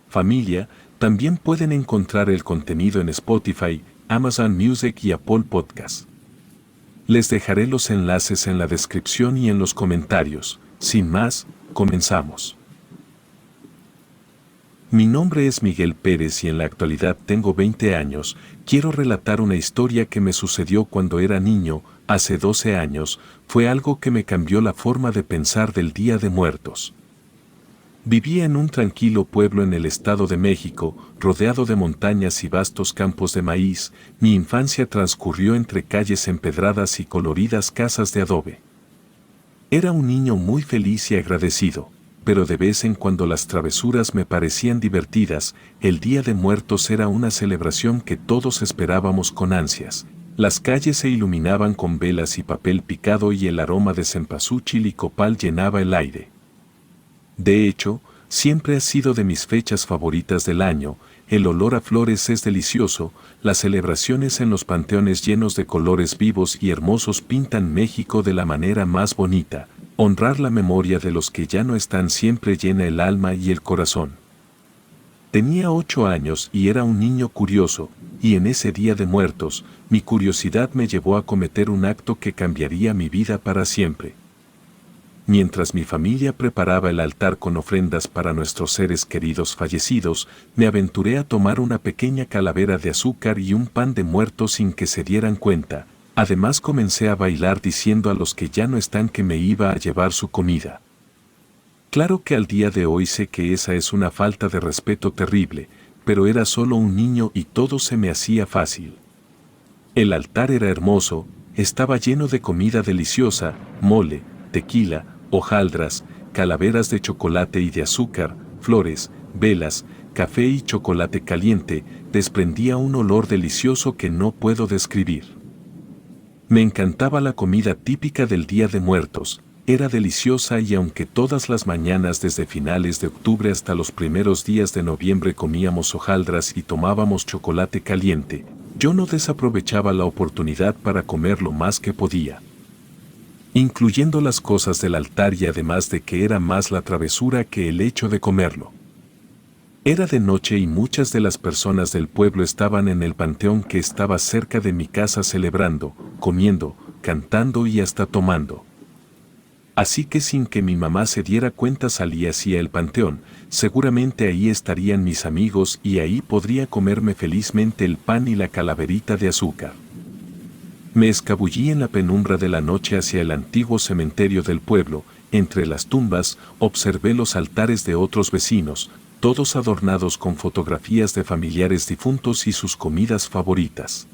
Familia, también pueden encontrar el contenido en Spotify, Amazon Music y Apple Podcasts. Les dejaré los enlaces en la descripción y en los comentarios. Sin más, comenzamos. Mi nombre es Miguel Pérez y en la actualidad tengo 20 años. Quiero relatar una historia que me sucedió cuando era niño, hace 12 años. Fue algo que me cambió la forma de pensar del Día de Muertos. Vivía en un tranquilo pueblo en el Estado de México, rodeado de montañas y vastos campos de maíz. Mi infancia transcurrió entre calles empedradas y coloridas casas de adobe. Era un niño muy feliz y agradecido, pero de vez en cuando las travesuras me parecían divertidas. El Día de Muertos era una celebración que todos esperábamos con ansias. Las calles se iluminaban con velas y papel picado y el aroma de cempasúchil y copal llenaba el aire. De hecho, siempre ha sido de mis fechas favoritas del año. El olor a flores es delicioso, las celebraciones en los panteones llenos de colores vivos y hermosos pintan México de la manera más bonita. Honrar la memoria de los que ya no están siempre llena el alma y el corazón. Tenía 8 años y era un niño curioso, y en ese Día de Muertos, mi curiosidad me llevó a cometer un acto que cambiaría mi vida para siempre. Mientras mi familia preparaba el altar con ofrendas para nuestros seres queridos fallecidos, me aventuré a tomar una pequeña calavera de azúcar y un pan de muerto sin que se dieran cuenta. Además comencé a bailar diciendo a los que ya no están que me iba a llevar su comida. Claro que al día de hoy sé que esa es una falta de respeto terrible, pero era solo un niño y todo se me hacía fácil. El altar era hermoso, estaba lleno de comida deliciosa, mole, tequila, hojaldras, calaveras de chocolate y de azúcar, flores, velas, café y chocolate caliente. Desprendía un olor delicioso que no puedo describir. Me encantaba la comida típica del Día de Muertos, era deliciosa y aunque todas las mañanas desde finales de octubre hasta los primeros días de noviembre comíamos hojaldras y tomábamos chocolate caliente, yo no desaprovechaba la oportunidad para comer lo más que podía. Incluyendo las cosas del altar y además de que era más la travesura que el hecho de comerlo. Era de noche y muchas de las personas del pueblo estaban en el panteón que estaba cerca de mi casa celebrando, comiendo, cantando y hasta tomando. Así que sin que mi mamá se diera cuenta salí hacia el panteón, seguramente ahí estarían mis amigos y ahí podría comerme felizmente el pan y la calaverita de azúcar. Me escabullí en la penumbra de la noche hacia el antiguo cementerio del pueblo. Entre las tumbas observé los altares de otros vecinos, todos adornados con fotografías de familiares difuntos y sus comidas favoritas.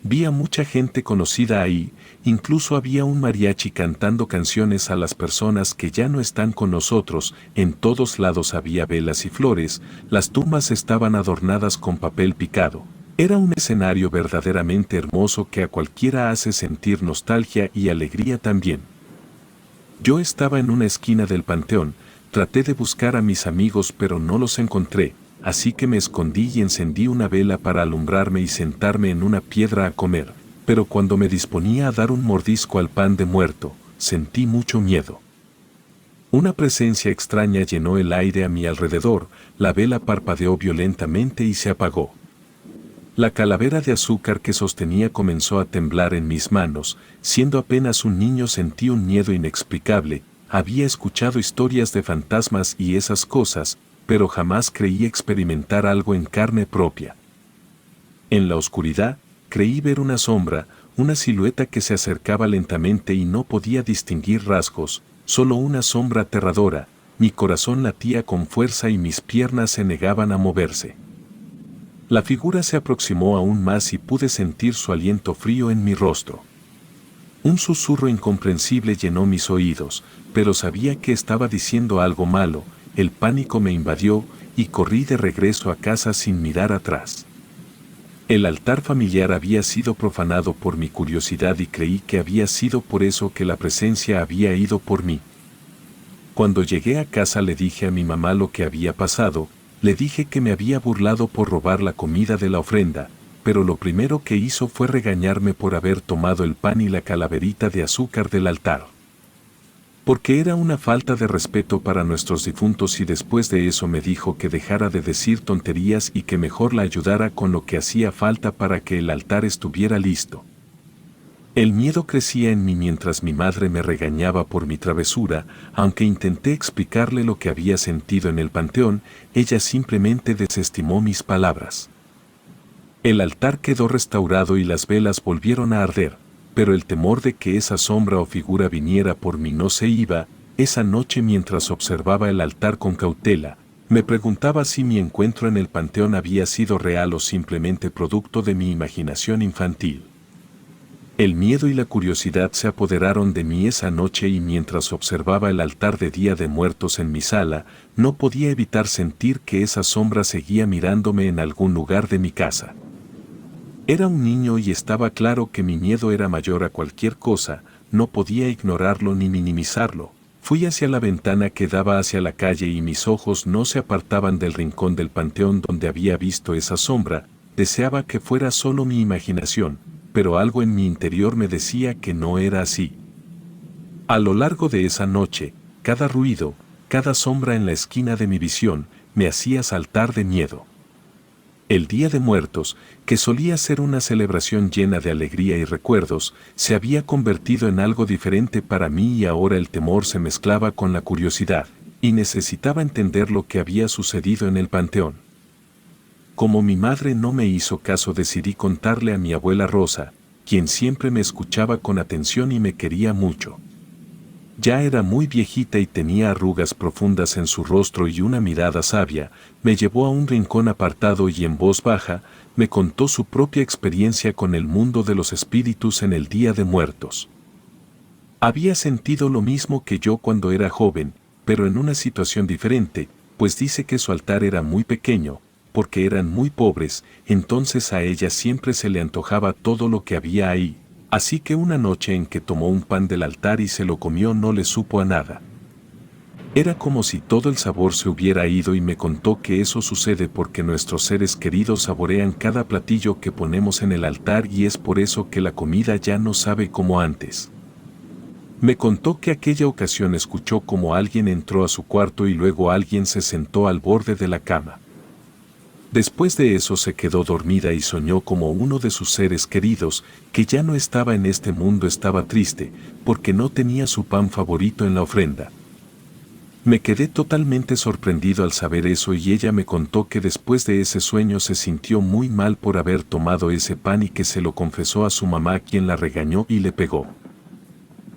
Vi a mucha gente conocida ahí, incluso había un mariachi cantando canciones a las personas que ya no están con nosotros. En todos lados había velas y flores, las tumbas estaban adornadas con papel picado. Era un escenario verdaderamente hermoso que a cualquiera hace sentir nostalgia y alegría también. Yo estaba en una esquina del panteón, traté de buscar a mis amigos pero no los encontré, así que me escondí y encendí una vela para alumbrarme y sentarme en una piedra a comer, pero cuando me disponía a dar un mordisco al pan de muerto, sentí mucho miedo. Una presencia extraña llenó el aire a mi alrededor, la vela parpadeó violentamente y se apagó. La calavera de azúcar que sostenía comenzó a temblar en mis manos. Siendo apenas un niño sentí un miedo inexplicable. Había escuchado historias de fantasmas y esas cosas, pero jamás creí experimentar algo en carne propia. En la oscuridad, creí ver una sombra, una silueta que se acercaba lentamente y no podía distinguir rasgos, solo una sombra aterradora. Mi corazón latía con fuerza y mis piernas se negaban a moverse. La figura se aproximó aún más y pude sentir su aliento frío en mi rostro. Un susurro incomprensible llenó mis oídos, pero sabía que estaba diciendo algo malo. El pánico me invadió y corrí de regreso a casa sin mirar atrás. El altar familiar había sido profanado por mi curiosidad y creí que había sido por eso que la presencia había ido por mí. Cuando llegué a casa le dije a mi mamá lo que había pasado. Le dije que me había burlado por robar la comida de la ofrenda, pero lo primero que hizo fue regañarme por haber tomado el pan y la calaverita de azúcar del altar. Porque era una falta de respeto para nuestros difuntos y después de eso me dijo que dejara de decir tonterías y que mejor la ayudara con lo que hacía falta para que el altar estuviera listo. El miedo crecía en mí mientras mi madre me regañaba por mi travesura, aunque intenté explicarle lo que había sentido en el panteón, ella simplemente desestimó mis palabras. El altar quedó restaurado y las velas volvieron a arder, pero el temor de que esa sombra o figura viniera por mí no se iba. Esa noche mientras observaba el altar con cautela, me preguntaba si mi encuentro en el panteón había sido real o simplemente producto de mi imaginación infantil. El miedo y la curiosidad se apoderaron de mí esa noche y mientras observaba el altar de Día de Muertos en mi sala, no podía evitar sentir que esa sombra seguía mirándome en algún lugar de mi casa. Era un niño y estaba claro que mi miedo era mayor a cualquier cosa, no podía ignorarlo ni minimizarlo. Fui hacia la ventana que daba hacia la calle y mis ojos no se apartaban del rincón del panteón donde había visto esa sombra. Deseaba que fuera solo mi imaginación, pero algo en mi interior me decía que no era así. A lo largo de esa noche, cada ruido, cada sombra en la esquina de mi visión, me hacía saltar de miedo. El Día de Muertos, que solía ser una celebración llena de alegría y recuerdos, se había convertido en algo diferente para mí y ahora el temor se mezclaba con la curiosidad, y necesitaba entender lo que había sucedido en el panteón. Como mi madre no me hizo caso, decidí contarle a mi abuela Rosa, quien siempre me escuchaba con atención y me quería mucho. Ya era muy viejita y tenía arrugas profundas en su rostro y una mirada sabia. Me llevó a un rincón apartado y en voz baja, me contó su propia experiencia con el mundo de los espíritus en el Día de Muertos. Había sentido lo mismo que yo cuando era joven, pero en una situación diferente, pues dice que su altar era muy pequeño, porque eran muy pobres, entonces a ella siempre se le antojaba todo lo que había ahí. Así que una noche en que tomó un pan del altar y se lo comió no le supo a nada. Era como si todo el sabor se hubiera ido y me contó que eso sucede porque nuestros seres queridos saborean cada platillo que ponemos en el altar y es por eso que la comida ya no sabe como antes. Me contó que aquella ocasión escuchó como alguien entró a su cuarto y luego alguien se sentó al borde de la cama. Después de eso se quedó dormida y soñó como uno de sus seres queridos, que ya no estaba en este mundo, estaba triste, porque no tenía su pan favorito en la ofrenda. Me quedé totalmente sorprendido al saber eso y ella me contó que después de ese sueño se sintió muy mal por haber tomado ese pan y que se lo confesó a su mamá, quien la regañó y le pegó.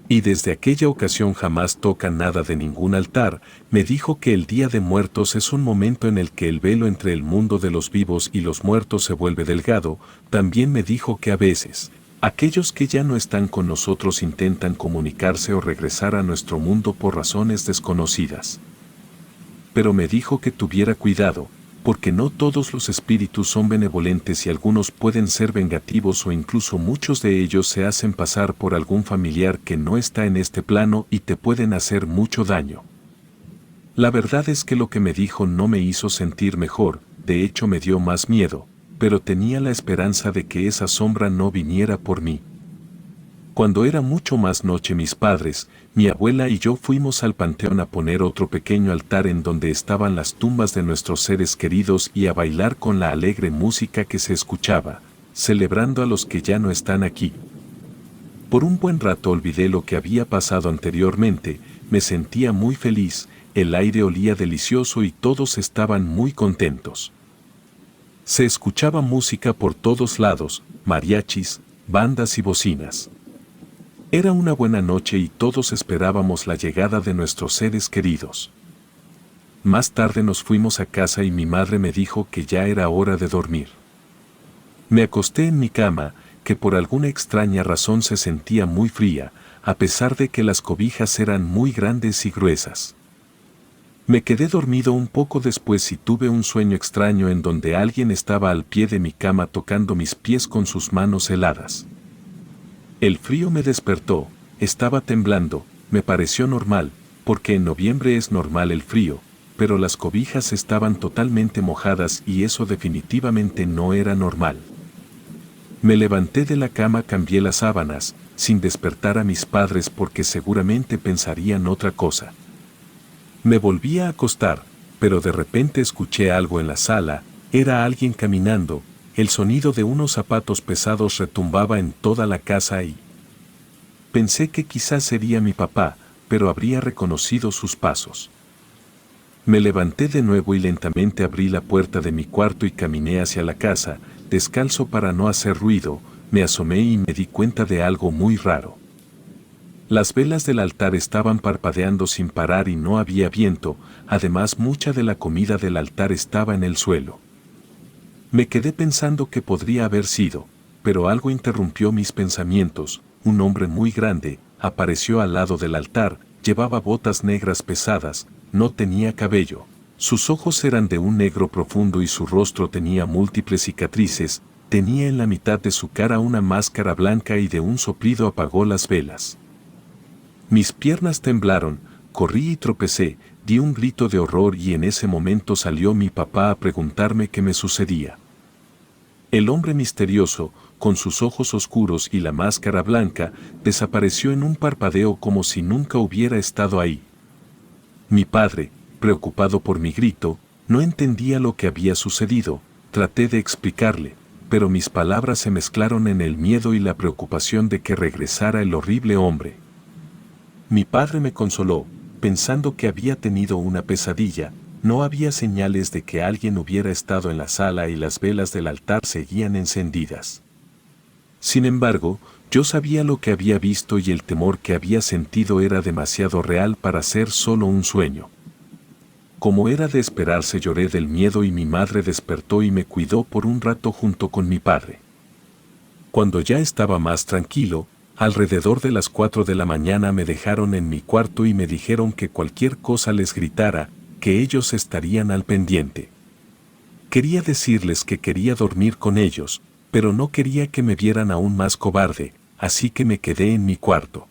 Y desde aquella ocasión jamás toca nada de ningún altar. Me dijo que el Día de Muertos es un momento en el que el velo entre el mundo de los vivos y los muertos se vuelve delgado. También me dijo que a veces, aquellos que ya no están con nosotros intentan comunicarse o regresar a nuestro mundo por razones desconocidas. Pero me dijo que tuviera cuidado, porque no todos los espíritus son benevolentes y algunos pueden ser vengativos o incluso muchos de ellos se hacen pasar por algún familiar que no está en este plano y te pueden hacer mucho daño. La verdad es que lo que me dijo no me hizo sentir mejor, de hecho me dio más miedo, pero tenía la esperanza de que esa sombra no viniera por mí. Cuando era mucho más noche mis padres, mi abuela y yo fuimos al panteón a poner otro pequeño altar en donde estaban las tumbas de nuestros seres queridos y a bailar con la alegre música que se escuchaba, celebrando a los que ya no están aquí. Por un buen rato olvidé lo que había pasado anteriormente, me sentía muy feliz, el aire olía delicioso y todos estaban muy contentos. Se escuchaba música por todos lados, mariachis, bandas y bocinas. Era una buena noche y todos esperábamos la llegada de nuestros seres queridos. Más tarde nos fuimos a casa y mi madre me dijo que ya era hora de dormir. Me acosté en mi cama, que por alguna extraña razón se sentía muy fría, a pesar de que las cobijas eran muy grandes y gruesas. Me quedé dormido un poco después y tuve un sueño extraño en donde alguien estaba al pie de mi cama tocando mis pies con sus manos heladas. El frío me despertó, estaba temblando, me pareció normal, porque en noviembre es normal el frío, pero las cobijas estaban totalmente mojadas y eso definitivamente no era normal. Me levanté de la cama, cambié las sábanas, sin despertar a mis padres porque seguramente pensarían otra cosa. Me volví a acostar, pero de repente escuché algo en la sala, era alguien caminando, el sonido de unos zapatos pesados retumbaba en toda la casa y pensé que quizás sería mi papá, pero habría reconocido sus pasos. Me levanté de nuevo y lentamente abrí la puerta de mi cuarto y caminé hacia la casa, descalzo para no hacer ruido, me asomé y me di cuenta de algo muy raro. Las velas del altar estaban parpadeando sin parar y no había viento, además mucha de la comida del altar estaba en el suelo. Me quedé pensando que podría haber sido, pero algo interrumpió mis pensamientos. Un hombre muy grande apareció al lado del altar, llevaba botas negras pesadas, no tenía cabello. Sus ojos eran de un negro profundo y su rostro tenía múltiples cicatrices, tenía en la mitad de su cara una máscara blanca y de un soplido apagó las velas. Mis piernas temblaron, corrí y tropecé, di un grito de horror y en ese momento salió mi papá a preguntarme qué me sucedía. El hombre misterioso, con sus ojos oscuros y la máscara blanca, desapareció en un parpadeo como si nunca hubiera estado ahí. Mi padre, preocupado por mi grito, no entendía lo que había sucedido, traté de explicarle, pero mis palabras se mezclaron en el miedo y la preocupación de que regresara el horrible hombre. Mi padre me consoló, pensando que había tenido una pesadilla, no había señales de que alguien hubiera estado en la sala y las velas del altar seguían encendidas. Sin embargo, yo sabía lo que había visto y el temor que había sentido era demasiado real para ser solo un sueño. Como era de esperarse, lloré del miedo y mi madre despertó y me cuidó por un rato junto con mi padre. Cuando ya estaba más tranquilo, alrededor de las 4 de la mañana me dejaron en mi cuarto y me dijeron que cualquier cosa les gritara, que ellos estarían al pendiente. Quería decirles que quería dormir con ellos, pero no quería que me vieran aún más cobarde, así que me quedé en mi cuarto.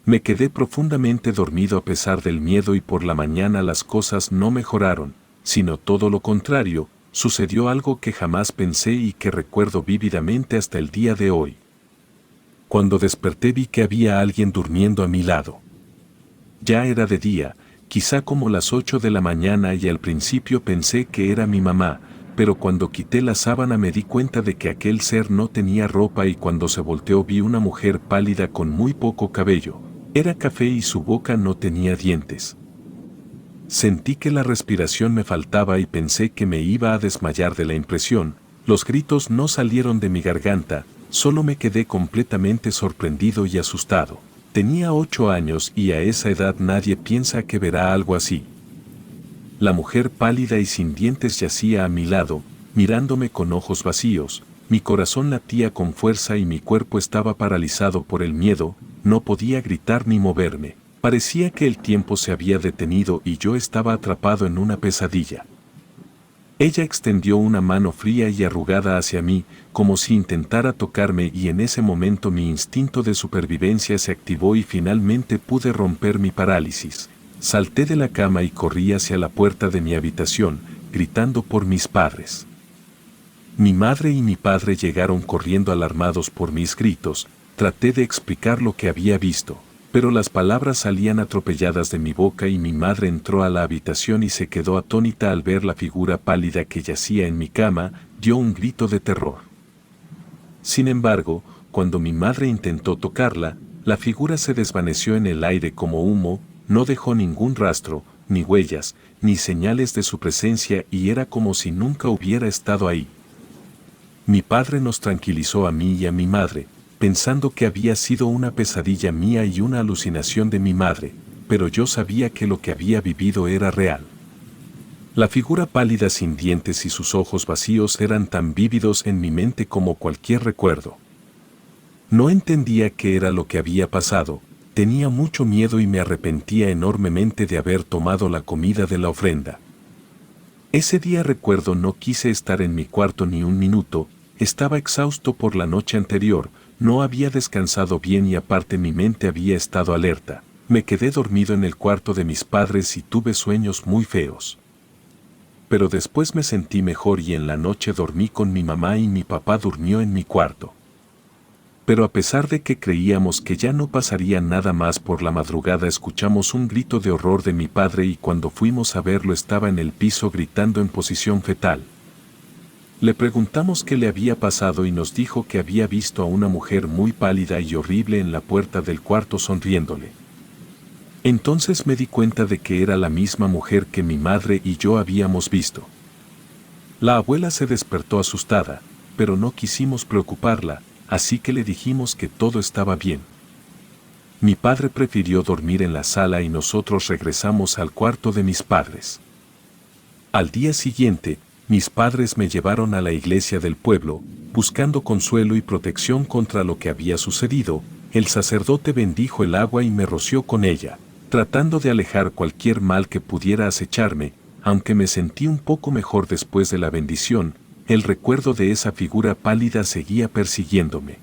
Me quedé profundamente dormido a pesar del miedo y por la mañana las cosas no mejoraron, sino todo lo contrario, sucedió algo que jamás pensé y que recuerdo vívidamente hasta el día de hoy. Cuando desperté vi que había alguien durmiendo a mi lado. Ya era de día, quizá como las 8 de la mañana y al principio pensé que era mi mamá, pero cuando quité la sábana me di cuenta de que aquel ser no tenía ropa y cuando se volteó vi una mujer pálida con muy poco cabello, era café y su boca no tenía dientes. Sentí que la respiración me faltaba y pensé que me iba a desmayar de la impresión, los gritos no salieron de mi garganta, solo me quedé completamente sorprendido y asustado. Tenía 8 años y a esa edad nadie piensa que verá algo así. La mujer pálida y sin dientes yacía a mi lado, mirándome con ojos vacíos, mi corazón latía con fuerza y mi cuerpo estaba paralizado por el miedo, no podía gritar ni moverme. Parecía que el tiempo se había detenido y yo estaba atrapado en una pesadilla. Ella extendió una mano fría y arrugada hacia mí, como si intentara tocarme y en ese momento mi instinto de supervivencia se activó y finalmente pude romper mi parálisis. Salté de la cama y corrí hacia la puerta de mi habitación, gritando por mis padres. Mi madre y mi padre llegaron corriendo alarmados por mis gritos, traté de explicar lo que había visto, pero las palabras salían atropelladas de mi boca y mi madre entró a la habitación y se quedó atónita al ver la figura pálida que yacía en mi cama, dio un grito de terror. Sin embargo, cuando mi madre intentó tocarla, la figura se desvaneció en el aire como humo, no dejó ningún rastro, ni huellas, ni señales de su presencia y era como si nunca hubiera estado ahí. Mi padre nos tranquilizó a mí y a mi madre, pensando que había sido una pesadilla mía y una alucinación de mi madre, pero yo sabía que lo que había vivido era real. La figura pálida sin dientes y sus ojos vacíos eran tan vívidos en mi mente como cualquier recuerdo. No entendía qué era lo que había pasado, tenía mucho miedo y me arrepentía enormemente de haber tomado la comida de la ofrenda. Ese día recuerdo no quise estar en mi cuarto ni un minuto, estaba exhausto por la noche anterior, no había descansado bien y aparte mi mente había estado alerta. Me quedé dormido en el cuarto de mis padres y tuve sueños muy feos. Pero después me sentí mejor y en la noche dormí con mi mamá y mi papá durmió en mi cuarto. Pero a pesar de que creíamos que ya no pasaría nada más por la madrugada, escuchamos un grito de horror de mi padre y cuando fuimos a verlo estaba en el piso gritando en posición fetal. Le preguntamos qué le había pasado y nos dijo que había visto a una mujer muy pálida y horrible en la puerta del cuarto sonriéndole. Entonces me di cuenta de que era la misma mujer que mi madre y yo habíamos visto. La abuela se despertó asustada, pero no quisimos preocuparla, así que le dijimos que todo estaba bien. Mi padre prefirió dormir en la sala y nosotros regresamos al cuarto de mis padres. Al día siguiente, mis padres me llevaron a la iglesia del pueblo, buscando consuelo y protección contra lo que había sucedido. El sacerdote bendijo el agua y me roció con ella, tratando de alejar cualquier mal que pudiera acecharme. Aunque me sentí un poco mejor después de la bendición, el recuerdo de esa figura pálida seguía persiguiéndome.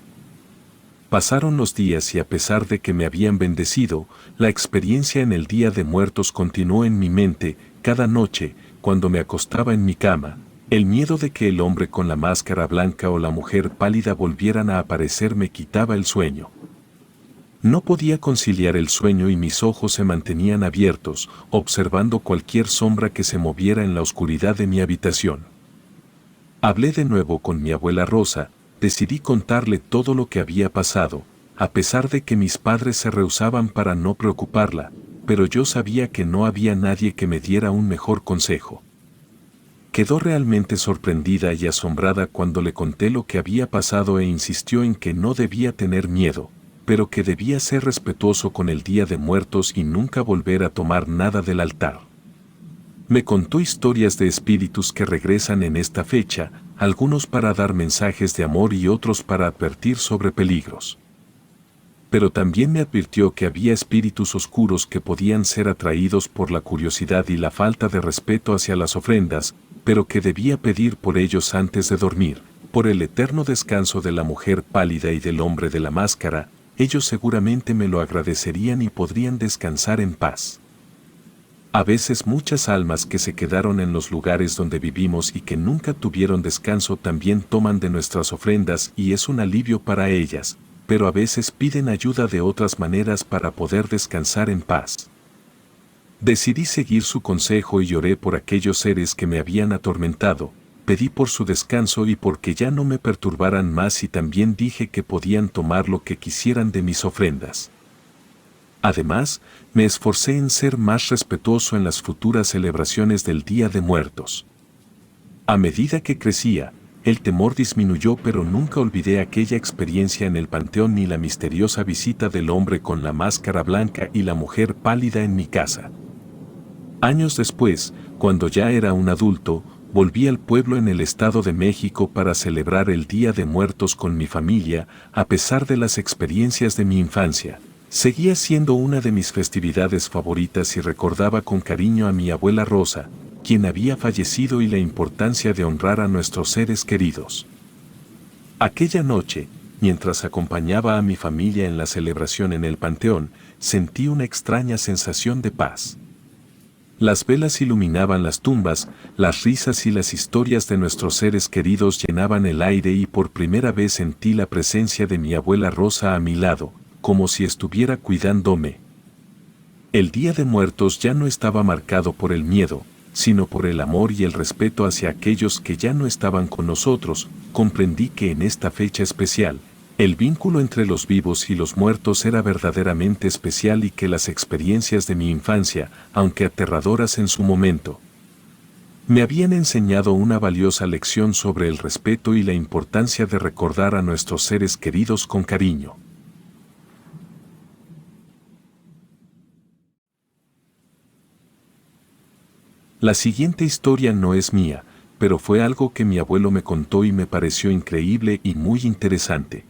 Pasaron los días y a pesar de que me habían bendecido, la experiencia en el Día de Muertos continuó en mi mente. Cada noche, cuando me acostaba en mi cama, el miedo de que el hombre con la máscara blanca o la mujer pálida volvieran a aparecer me quitaba el sueño. No podía conciliar el sueño y mis ojos se mantenían abiertos, observando cualquier sombra que se moviera en la oscuridad de mi habitación. Hablé de nuevo con mi abuela Rosa, decidí contarle todo lo que había pasado, a pesar de que mis padres se rehusaban para no preocuparla, pero yo sabía que no había nadie que me diera un mejor consejo. Quedó realmente sorprendida y asombrada cuando le conté lo que había pasado e insistió en que no debía tener miedo, pero que debía ser respetuoso con el Día de Muertos y nunca volver a tomar nada del altar. Me contó historias de espíritus que regresan en esta fecha, algunos para dar mensajes de amor y otros para advertir sobre peligros. Pero también me advirtió que había espíritus oscuros que podían ser atraídos por la curiosidad y la falta de respeto hacia las ofrendas, pero que debía pedir por ellos antes de dormir, por el eterno descanso de la mujer pálida y del hombre de la máscara. Ellos seguramente me lo agradecerían y podrían descansar en paz. A veces muchas almas que se quedaron en los lugares donde vivimos y que nunca tuvieron descanso también toman de nuestras ofrendas y es un alivio para ellas, pero a veces piden ayuda de otras maneras para poder descansar en paz. Decidí seguir su consejo y lloré por aquellos seres que me habían atormentado. Pedí por su descanso y porque ya no me perturbaran más y también dije que podían tomar lo que quisieran de mis ofrendas. Además, me esforcé en ser más respetuoso en las futuras celebraciones del Día de Muertos. A medida que crecía, el temor disminuyó, pero nunca olvidé aquella experiencia en el panteón ni la misteriosa visita del hombre con la máscara blanca y la mujer pálida en mi casa. Años después, cuando ya era un adulto, volví al pueblo en el Estado de México para celebrar el Día de Muertos con mi familia. A pesar de las experiencias de mi infancia, seguía siendo una de mis festividades favoritas y recordaba con cariño a mi abuela Rosa, quien había fallecido, y la importancia de honrar a nuestros seres queridos. Aquella noche, mientras acompañaba a mi familia en la celebración en el panteón, sentí una extraña sensación de paz. Las velas iluminaban las tumbas, las risas y las historias de nuestros seres queridos llenaban el aire y por primera vez sentí la presencia de mi abuela Rosa a mi lado, como si estuviera cuidándome. El Día de Muertos ya no estaba marcado por el miedo, sino por el amor y el respeto hacia aquellos que ya no estaban con nosotros. Comprendí que en esta fecha especial, el vínculo entre los vivos y los muertos era verdaderamente especial y que las experiencias de mi infancia, aunque aterradoras en su momento, me habían enseñado una valiosa lección sobre el respeto y la importancia de recordar a nuestros seres queridos con cariño. La siguiente historia no es mía, pero fue algo que mi abuelo me contó y me pareció increíble y muy interesante.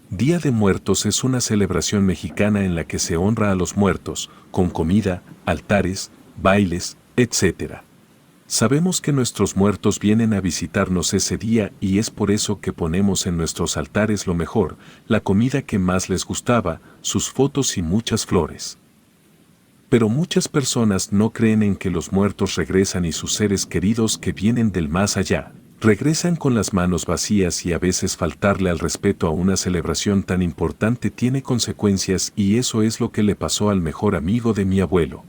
Día de Muertos es una celebración mexicana en la que se honra a los muertos, con comida, altares, bailes, etc. Sabemos que nuestros muertos vienen a visitarnos ese día y es por eso que ponemos en nuestros altares lo mejor, la comida que más les gustaba, sus fotos y muchas flores. Pero muchas personas no creen en que los muertos regresan y sus seres queridos que vienen del más allá, Regresan con las manos vacías y a veces faltarle al respeto a una celebración tan importante tiene consecuencias y eso es lo que le pasó al mejor amigo de mi abuelo.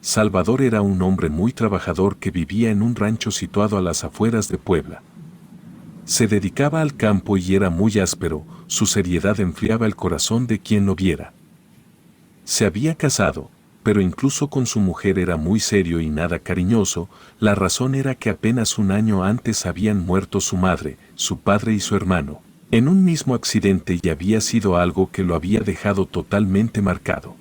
Salvador era un hombre muy trabajador que vivía en un rancho situado a las afueras de Puebla. Se dedicaba al campo y era muy áspero, su seriedad enfriaba el corazón de quien lo viera. Se había casado, pero incluso con su mujer era muy serio y nada cariñoso, la razón era que apenas un año antes habían muerto su madre, su padre y su hermano, en un mismo accidente y había sido algo que lo había dejado totalmente marcado.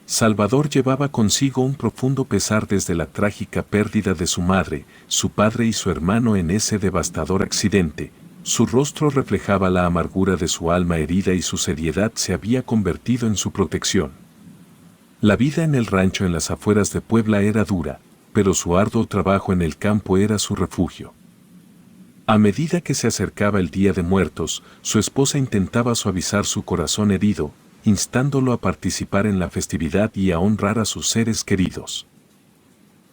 Salvador llevaba consigo un profundo pesar desde la trágica pérdida de su madre, su padre y su hermano en ese devastador accidente. Su rostro reflejaba la amargura de su alma herida y su seriedad se había convertido en su protección. La vida en el rancho en las afueras de Puebla era dura, pero su arduo trabajo en el campo era su refugio. A medida que se acercaba el Día de Muertos, su esposa intentaba suavizar su corazón herido, instándolo a participar en la festividad y a honrar a sus seres queridos.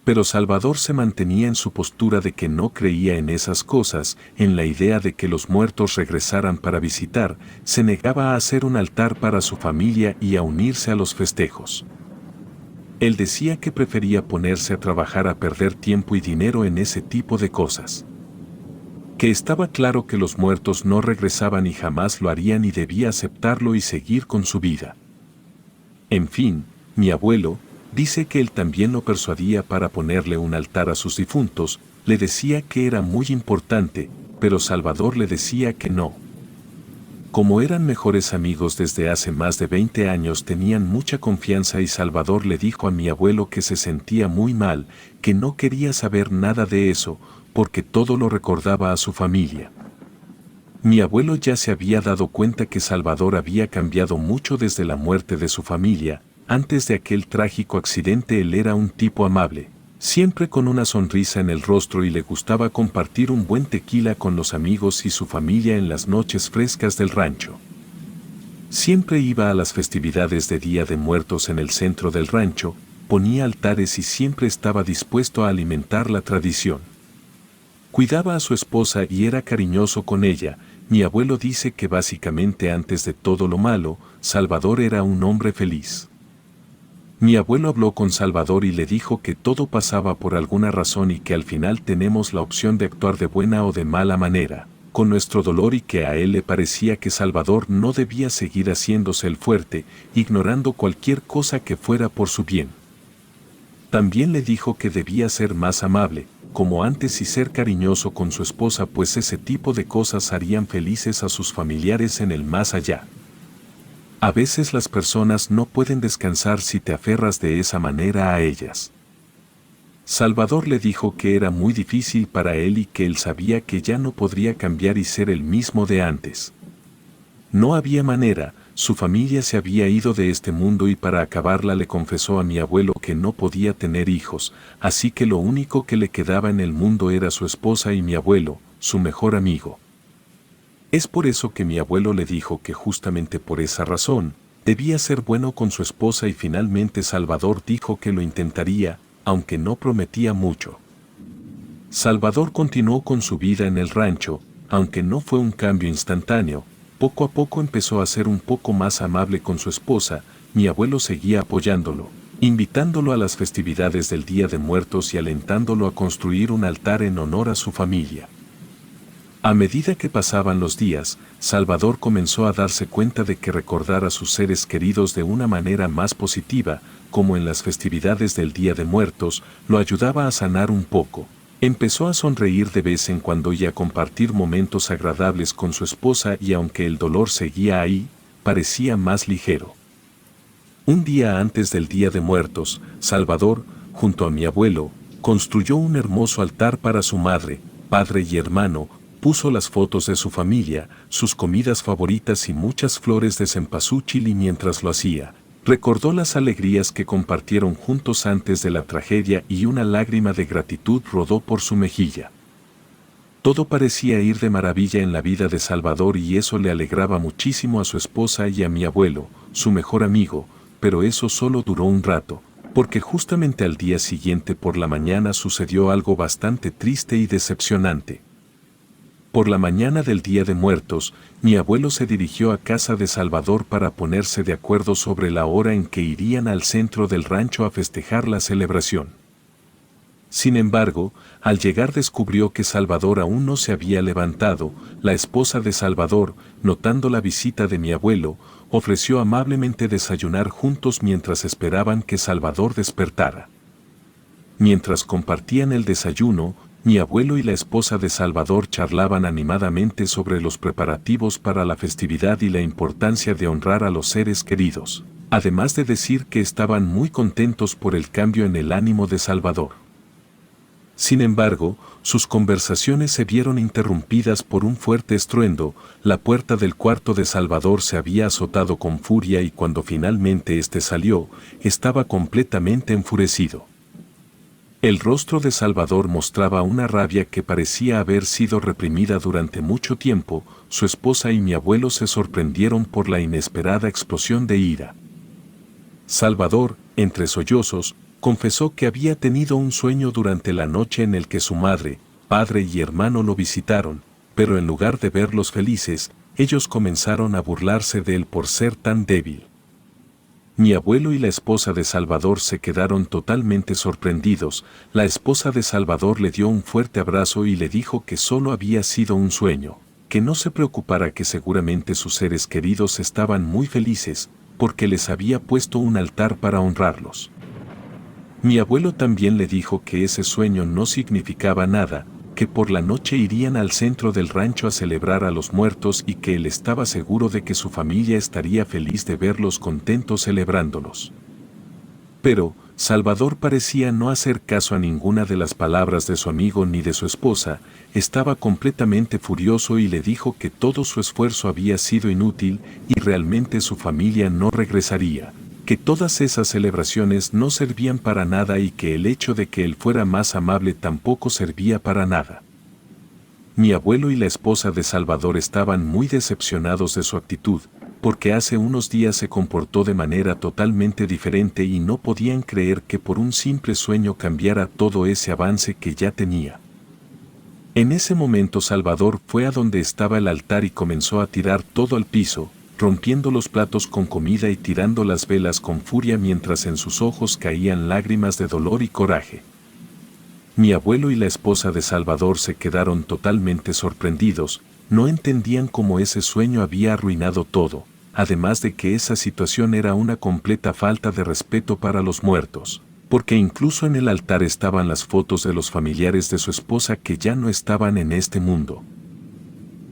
Pero Salvador se mantenía en su postura de que no creía en esas cosas, en la idea de que los muertos regresaran para visitar, se negaba a hacer un altar para su familia y a unirse a los festejos. Él decía que prefería ponerse a trabajar a perder tiempo y dinero en ese tipo de cosas. Que estaba claro que los muertos no regresaban y jamás lo harían y debía aceptarlo y seguir con su vida. En fin, mi abuelo, dice que él también lo persuadía para ponerle un altar a sus difuntos, le decía que era muy importante, pero Salvador le decía que no. Como eran mejores amigos desde hace más de 20 años tenían mucha confianza y Salvador le dijo a mi abuelo que se sentía muy mal, que no quería saber nada de eso, porque todo lo recordaba a su familia. Mi abuelo ya se había dado cuenta que Salvador había cambiado mucho desde la muerte de su familia. Antes de aquel trágico accidente él era un tipo amable, siempre con una sonrisa en el rostro y le gustaba compartir un buen tequila con los amigos y su familia en las noches frescas del rancho. Siempre iba a las festividades de Día de Muertos en el centro del rancho, ponía altares y siempre estaba dispuesto a alimentar la tradición. Cuidaba a su esposa y era cariñoso con ella. Mi abuelo dice que básicamente antes de todo lo malo, Salvador era un hombre feliz. Mi abuelo habló con Salvador y le dijo que todo pasaba por alguna razón y que al final tenemos la opción de actuar de buena o de mala manera, con nuestro dolor y que a él le parecía que Salvador no debía seguir haciéndose el fuerte, ignorando cualquier cosa que fuera por su bien. También le dijo que debía ser más amable, como antes y ser cariñoso con su esposa pues ese tipo de cosas harían felices a sus familiares en el más allá. A veces las personas no pueden descansar si te aferras de esa manera a ellas. Salvador le dijo que era muy difícil para él y que él sabía que ya no podría cambiar y ser el mismo de antes. No había manera, su familia se había ido de este mundo y para acabarla le confesó a mi abuelo que no podía tener hijos, así que lo único que le quedaba en el mundo era su esposa y mi abuelo, su mejor amigo. Es por eso que mi abuelo le dijo que justamente por esa razón, debía ser bueno con su esposa y finalmente Salvador dijo que lo intentaría, aunque no prometía mucho. Salvador continuó con su vida en el rancho, aunque no fue un cambio instantáneo. Poco a poco empezó a ser un poco más amable con su esposa, mi abuelo seguía apoyándolo, invitándolo a las festividades del Día de Muertos y alentándolo a construir un altar en honor a su familia. A medida que pasaban los días, Salvador comenzó a darse cuenta de que recordar a sus seres queridos de una manera más positiva, como en las festividades del Día de Muertos, lo ayudaba a sanar un poco. Empezó a sonreír de vez en cuando y a compartir momentos agradables con su esposa y aunque el dolor seguía ahí, parecía más ligero. Un día antes del Día de Muertos, Salvador, junto a mi abuelo, construyó un hermoso altar para su madre, padre y hermano, puso las fotos de su familia, sus comidas favoritas y muchas flores de cempasúchil y mientras lo hacía, recordó las alegrías que compartieron juntos antes de la tragedia y una lágrima de gratitud rodó por su mejilla. Todo parecía ir de maravilla en la vida de Salvador y eso le alegraba muchísimo a su esposa y a mi abuelo, su mejor amigo, pero eso solo duró un rato, porque justamente al día siguiente por la mañana sucedió algo bastante triste y decepcionante. Por la mañana del Día de Muertos, mi abuelo se dirigió a casa de Salvador para ponerse de acuerdo sobre la hora en que irían al centro del rancho a festejar la celebración. Sin embargo, al llegar descubrió que Salvador aún no se había levantado. La esposa de Salvador, notando la visita de mi abuelo, ofreció amablemente desayunar juntos mientras esperaban que Salvador despertara. Mientras compartían el desayuno, mi abuelo y la esposa de Salvador charlaban animadamente sobre los preparativos para la festividad y la importancia de honrar a los seres queridos, además de decir que estaban muy contentos por el cambio en el ánimo de Salvador. Sin embargo, sus conversaciones se vieron interrumpidas por un fuerte estruendo. La puerta del cuarto de Salvador se había azotado con furia y cuando finalmente éste salió, estaba completamente enfurecido. El rostro de Salvador mostraba una rabia que parecía haber sido reprimida durante mucho tiempo. Su esposa y mi abuelo se sorprendieron por la inesperada explosión de ira. Salvador, entre sollozos, confesó que había tenido un sueño durante la noche en el que su madre, padre y hermano lo visitaron, pero en lugar de verlos felices, ellos comenzaron a burlarse de él por ser tan débil. Mi abuelo y la esposa de Salvador se quedaron totalmente sorprendidos. La esposa de Salvador le dio un fuerte abrazo y le dijo que solo había sido un sueño, que no se preocupara, que seguramente sus seres queridos estaban muy felices, porque les había puesto un altar para honrarlos. Mi abuelo también le dijo que ese sueño no significaba nada, que por la noche irían al centro del rancho a celebrar a los muertos y que él estaba seguro de que su familia estaría feliz de verlos contentos celebrándolos. Pero, Salvador parecía no hacer caso a ninguna de las palabras de su amigo ni de su esposa. Estaba completamente furioso y le dijo que todo su esfuerzo había sido inútil y realmente su familia no regresaría, que todas esas celebraciones no servían para nada y que el hecho de que él fuera más amable tampoco servía para nada. Mi abuelo y la esposa de Salvador estaban muy decepcionados de su actitud, porque hace unos días se comportó de manera totalmente diferente y no podían creer que por un simple sueño cambiara todo ese avance que ya tenía. En ese momento Salvador fue a donde estaba el altar y comenzó a tirar todo al piso, rompiendo los platos con comida y tirando las velas con furia mientras en sus ojos caían lágrimas de dolor y coraje. Mi abuelo y la esposa de Salvador se quedaron totalmente sorprendidos, no entendían cómo ese sueño había arruinado todo, además de que esa situación era una completa falta de respeto para los muertos, porque incluso en el altar estaban las fotos de los familiares de su esposa que ya no estaban en este mundo.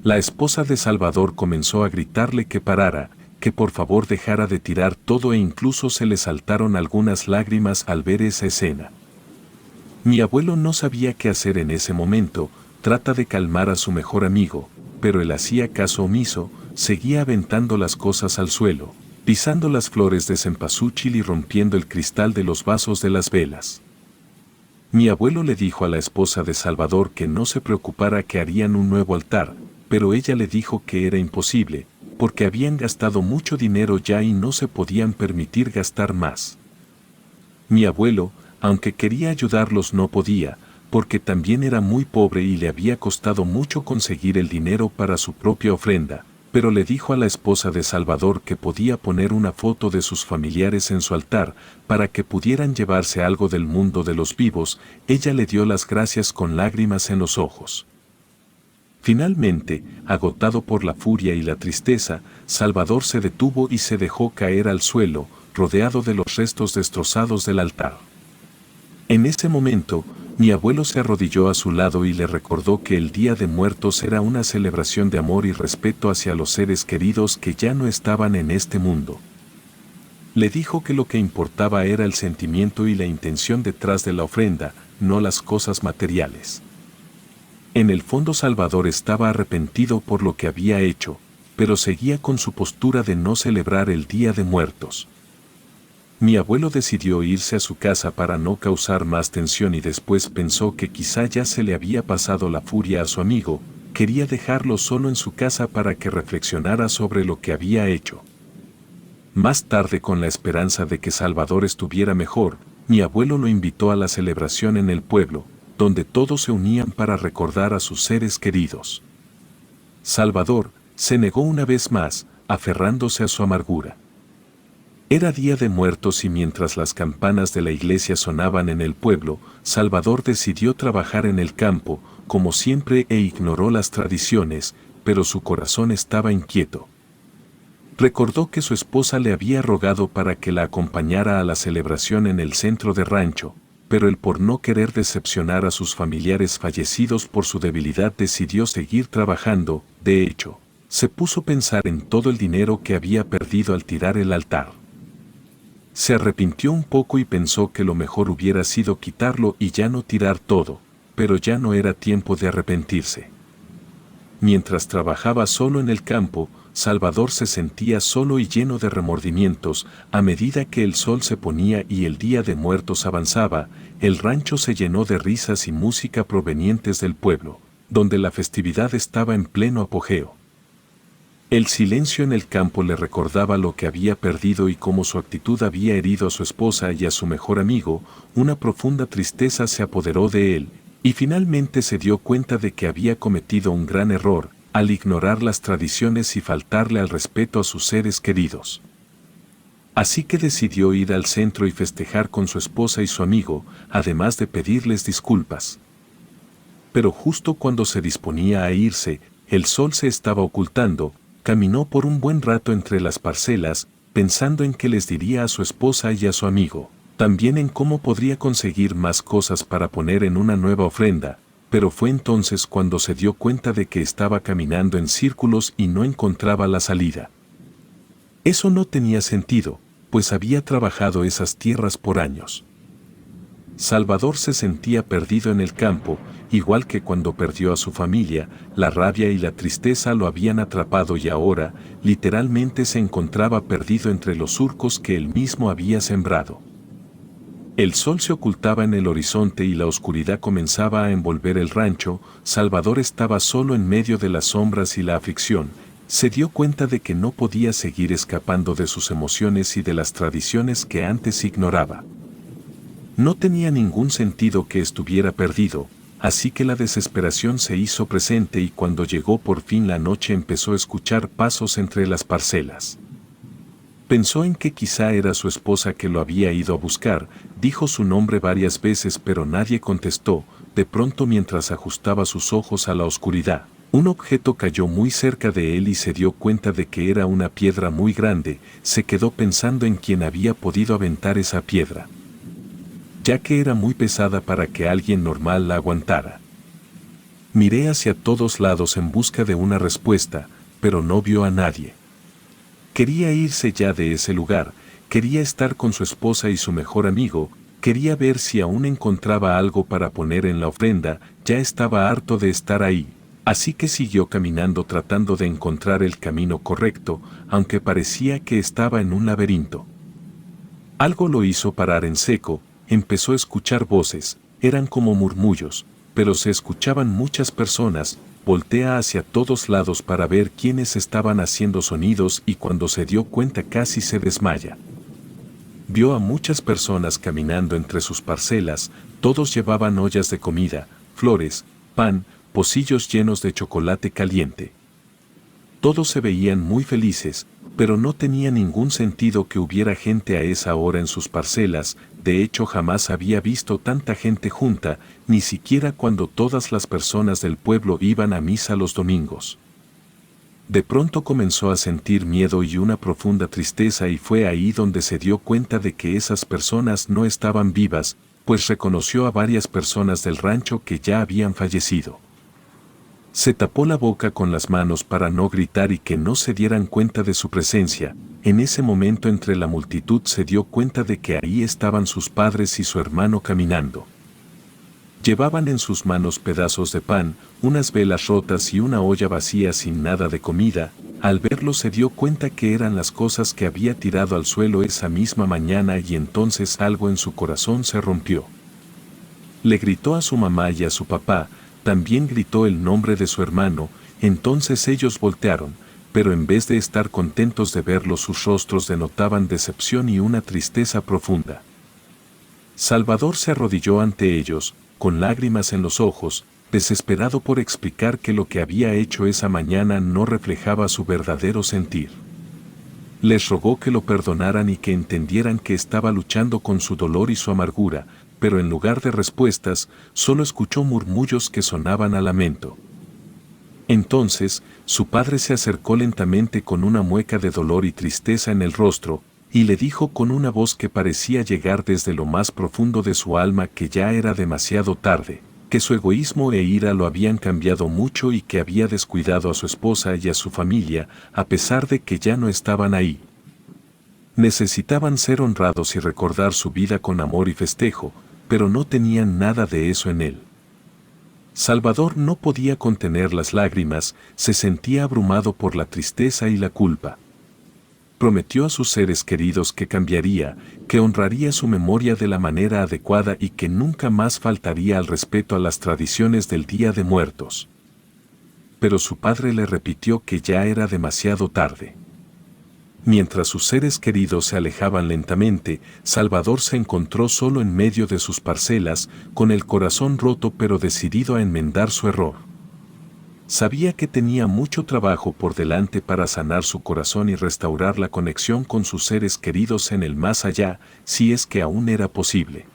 La esposa de Salvador comenzó a gritarle que parara, que por favor dejara de tirar todo e incluso se le saltaron algunas lágrimas al ver esa escena. Mi abuelo no sabía qué hacer en ese momento, trata de calmar a su mejor amigo, pero él hacía caso omiso, seguía aventando las cosas al suelo, pisando las flores de cempasúchil y rompiendo el cristal de los vasos de las velas. Mi abuelo le dijo a la esposa de Salvador que no se preocupara, que harían un nuevo altar, pero ella le dijo que era imposible, porque habían gastado mucho dinero ya y no se podían permitir gastar más. Mi abuelo, aunque quería ayudarlos, no podía, porque también era muy pobre y le había costado mucho conseguir el dinero para su propia ofrenda, pero le dijo a la esposa de Salvador que podía poner una foto de sus familiares en su altar, para que pudieran llevarse algo del mundo de los vivos. Ella le dio las gracias con lágrimas en los ojos. Finalmente, agotado por la furia y la tristeza, Salvador se detuvo y se dejó caer al suelo, rodeado de los restos destrozados del altar. En ese momento, mi abuelo se arrodilló a su lado y le recordó que el Día de Muertos era una celebración de amor y respeto hacia los seres queridos que ya no estaban en este mundo. Le dijo que lo que importaba era el sentimiento y la intención detrás de la ofrenda, no las cosas materiales. En el fondo Salvador estaba arrepentido por lo que había hecho, pero seguía con su postura de no celebrar el Día de Muertos. Mi abuelo decidió irse a su casa para no causar más tensión y después pensó que quizá ya se le había pasado la furia a su amigo, quería dejarlo solo en su casa para que reflexionara sobre lo que había hecho. Más tarde, con la esperanza de que Salvador estuviera mejor, mi abuelo lo invitó a la celebración en el pueblo, donde todos se unían para recordar a sus seres queridos. Salvador se negó una vez más, aferrándose a su amargura. Era Día de Muertos y mientras las campanas de la iglesia sonaban en el pueblo, Salvador decidió trabajar en el campo, como siempre, e ignoró las tradiciones, pero su corazón estaba inquieto. Recordó que su esposa le había rogado para que la acompañara a la celebración en el centro de rancho, pero él, por no querer decepcionar a sus familiares fallecidos por su debilidad, decidió seguir trabajando. De hecho, se puso a pensar en todo el dinero que había perdido al tirar el altar. Se arrepintió un poco y pensó que lo mejor hubiera sido quitarlo y ya no tirar todo, pero ya no era tiempo de arrepentirse. Mientras trabajaba solo en el campo, Salvador se sentía solo y lleno de remordimientos. A medida que el sol se ponía y el Día de Muertos avanzaba, el rancho se llenó de risas y música provenientes del pueblo, donde la festividad estaba en pleno apogeo. El silencio en el campo le recordaba lo que había perdido y cómo su actitud había herido a su esposa y a su mejor amigo. Una profunda tristeza se apoderó de él, y finalmente se dio cuenta de que había cometido un gran error al ignorar las tradiciones y faltarle al respeto a sus seres queridos. Así que decidió ir al centro y festejar con su esposa y su amigo, además de pedirles disculpas. Pero justo cuando se disponía a irse, el sol se estaba ocultando. Caminó por un buen rato entre las parcelas, pensando en qué les diría a su esposa y a su amigo, también en cómo podría conseguir más cosas para poner en una nueva ofrenda, pero fue entonces cuando se dio cuenta de que estaba caminando en círculos y no encontraba la salida. Eso no tenía sentido, pues había trabajado esas tierras por años. Salvador se sentía perdido en el campo, igual que cuando perdió a su familia. La rabia y la tristeza lo habían atrapado y ahora, literalmente, se encontraba perdido entre los surcos que él mismo había sembrado. El sol se ocultaba en el horizonte y la oscuridad comenzaba a envolver el rancho. Salvador estaba solo en medio de las sombras y la aflicción. Se dio cuenta de que no podía seguir escapando de sus emociones y de las tradiciones que antes ignoraba. No tenía ningún sentido que estuviera perdido, así que la desesperación se hizo presente y cuando llegó por fin la noche empezó a escuchar pasos entre las parcelas. Pensó en que quizá era su esposa que lo había ido a buscar, dijo su nombre varias veces pero nadie contestó. De pronto, mientras ajustaba sus ojos a la oscuridad, un objeto cayó muy cerca de él y se dio cuenta de que era una piedra muy grande. Se quedó pensando en quién había podido aventar esa piedra, ya que era muy pesada para que alguien normal la aguantara. Miré hacia todos lados en busca de una respuesta, pero no vio a nadie. Quería irse ya de ese lugar, quería estar con su esposa y su mejor amigo, quería ver si aún encontraba algo para poner en la ofrenda. Ya estaba harto de estar ahí, así que siguió caminando tratando de encontrar el camino correcto, aunque parecía que estaba en un laberinto. Algo lo hizo parar en seco. Empezó a escuchar voces, eran como murmullos, pero se escuchaban muchas personas. Voltea hacia todos lados para ver quiénes estaban haciendo sonidos y cuando se dio cuenta casi se desmaya. Vio a muchas personas caminando entre sus parcelas. Todos llevaban ollas de comida, flores, pan, pocillos llenos de chocolate caliente. Todos se veían muy felices, pero no tenía ningún sentido que hubiera gente a esa hora en sus parcelas. De hecho, jamás había visto tanta gente junta, ni siquiera cuando todas las personas del pueblo iban a misa los domingos. De pronto comenzó a sentir miedo y una profunda tristeza, y fue ahí donde se dio cuenta de que esas personas no estaban vivas, pues reconoció a varias personas del rancho que ya habían fallecido. Se tapó la boca con las manos para no gritar y que no se dieran cuenta de su presencia. En ese momento, entre la multitud, se dio cuenta de que ahí estaban sus padres y su hermano caminando. Llevaban en sus manos pedazos de pan, unas velas rotas y una olla vacía sin nada de comida. Al verlo se dio cuenta que eran las cosas que había tirado al suelo esa misma mañana y entonces algo en su corazón se rompió. Le gritó a su mamá y a su papá. También gritó el nombre de su hermano. Entonces ellos voltearon, pero en vez de estar contentos de verlo, sus rostros denotaban decepción y una tristeza profunda. Salvador se arrodilló ante ellos, con lágrimas en los ojos, desesperado por explicar que lo que había hecho esa mañana no reflejaba su verdadero sentir. Les rogó que lo perdonaran y que entendieran que estaba luchando con su dolor y su amargura, pero en lugar de respuestas, solo escuchó murmullos que sonaban a lamento. Entonces, su padre se acercó lentamente con una mueca de dolor y tristeza en el rostro, y le dijo con una voz que parecía llegar desde lo más profundo de su alma que ya era demasiado tarde, que su egoísmo e ira lo habían cambiado mucho y que había descuidado a su esposa y a su familia, a pesar de que ya no estaban ahí. Necesitaban ser honrados y recordar su vida con amor y festejo, pero no tenían nada de eso en él. Salvador no podía contener las lágrimas, se sentía abrumado por la tristeza y la culpa. Prometió a sus seres queridos que cambiaría, que honraría su memoria de la manera adecuada y que nunca más faltaría al respeto a las tradiciones del Día de Muertos. Pero su padre le repitió que ya era demasiado tarde. Mientras sus seres queridos se alejaban lentamente, Salvador se encontró solo en medio de sus parcelas, con el corazón roto pero decidido a enmendar su error. Sabía que tenía mucho trabajo por delante para sanar su corazón y restaurar la conexión con sus seres queridos en el más allá, si es que aún era posible.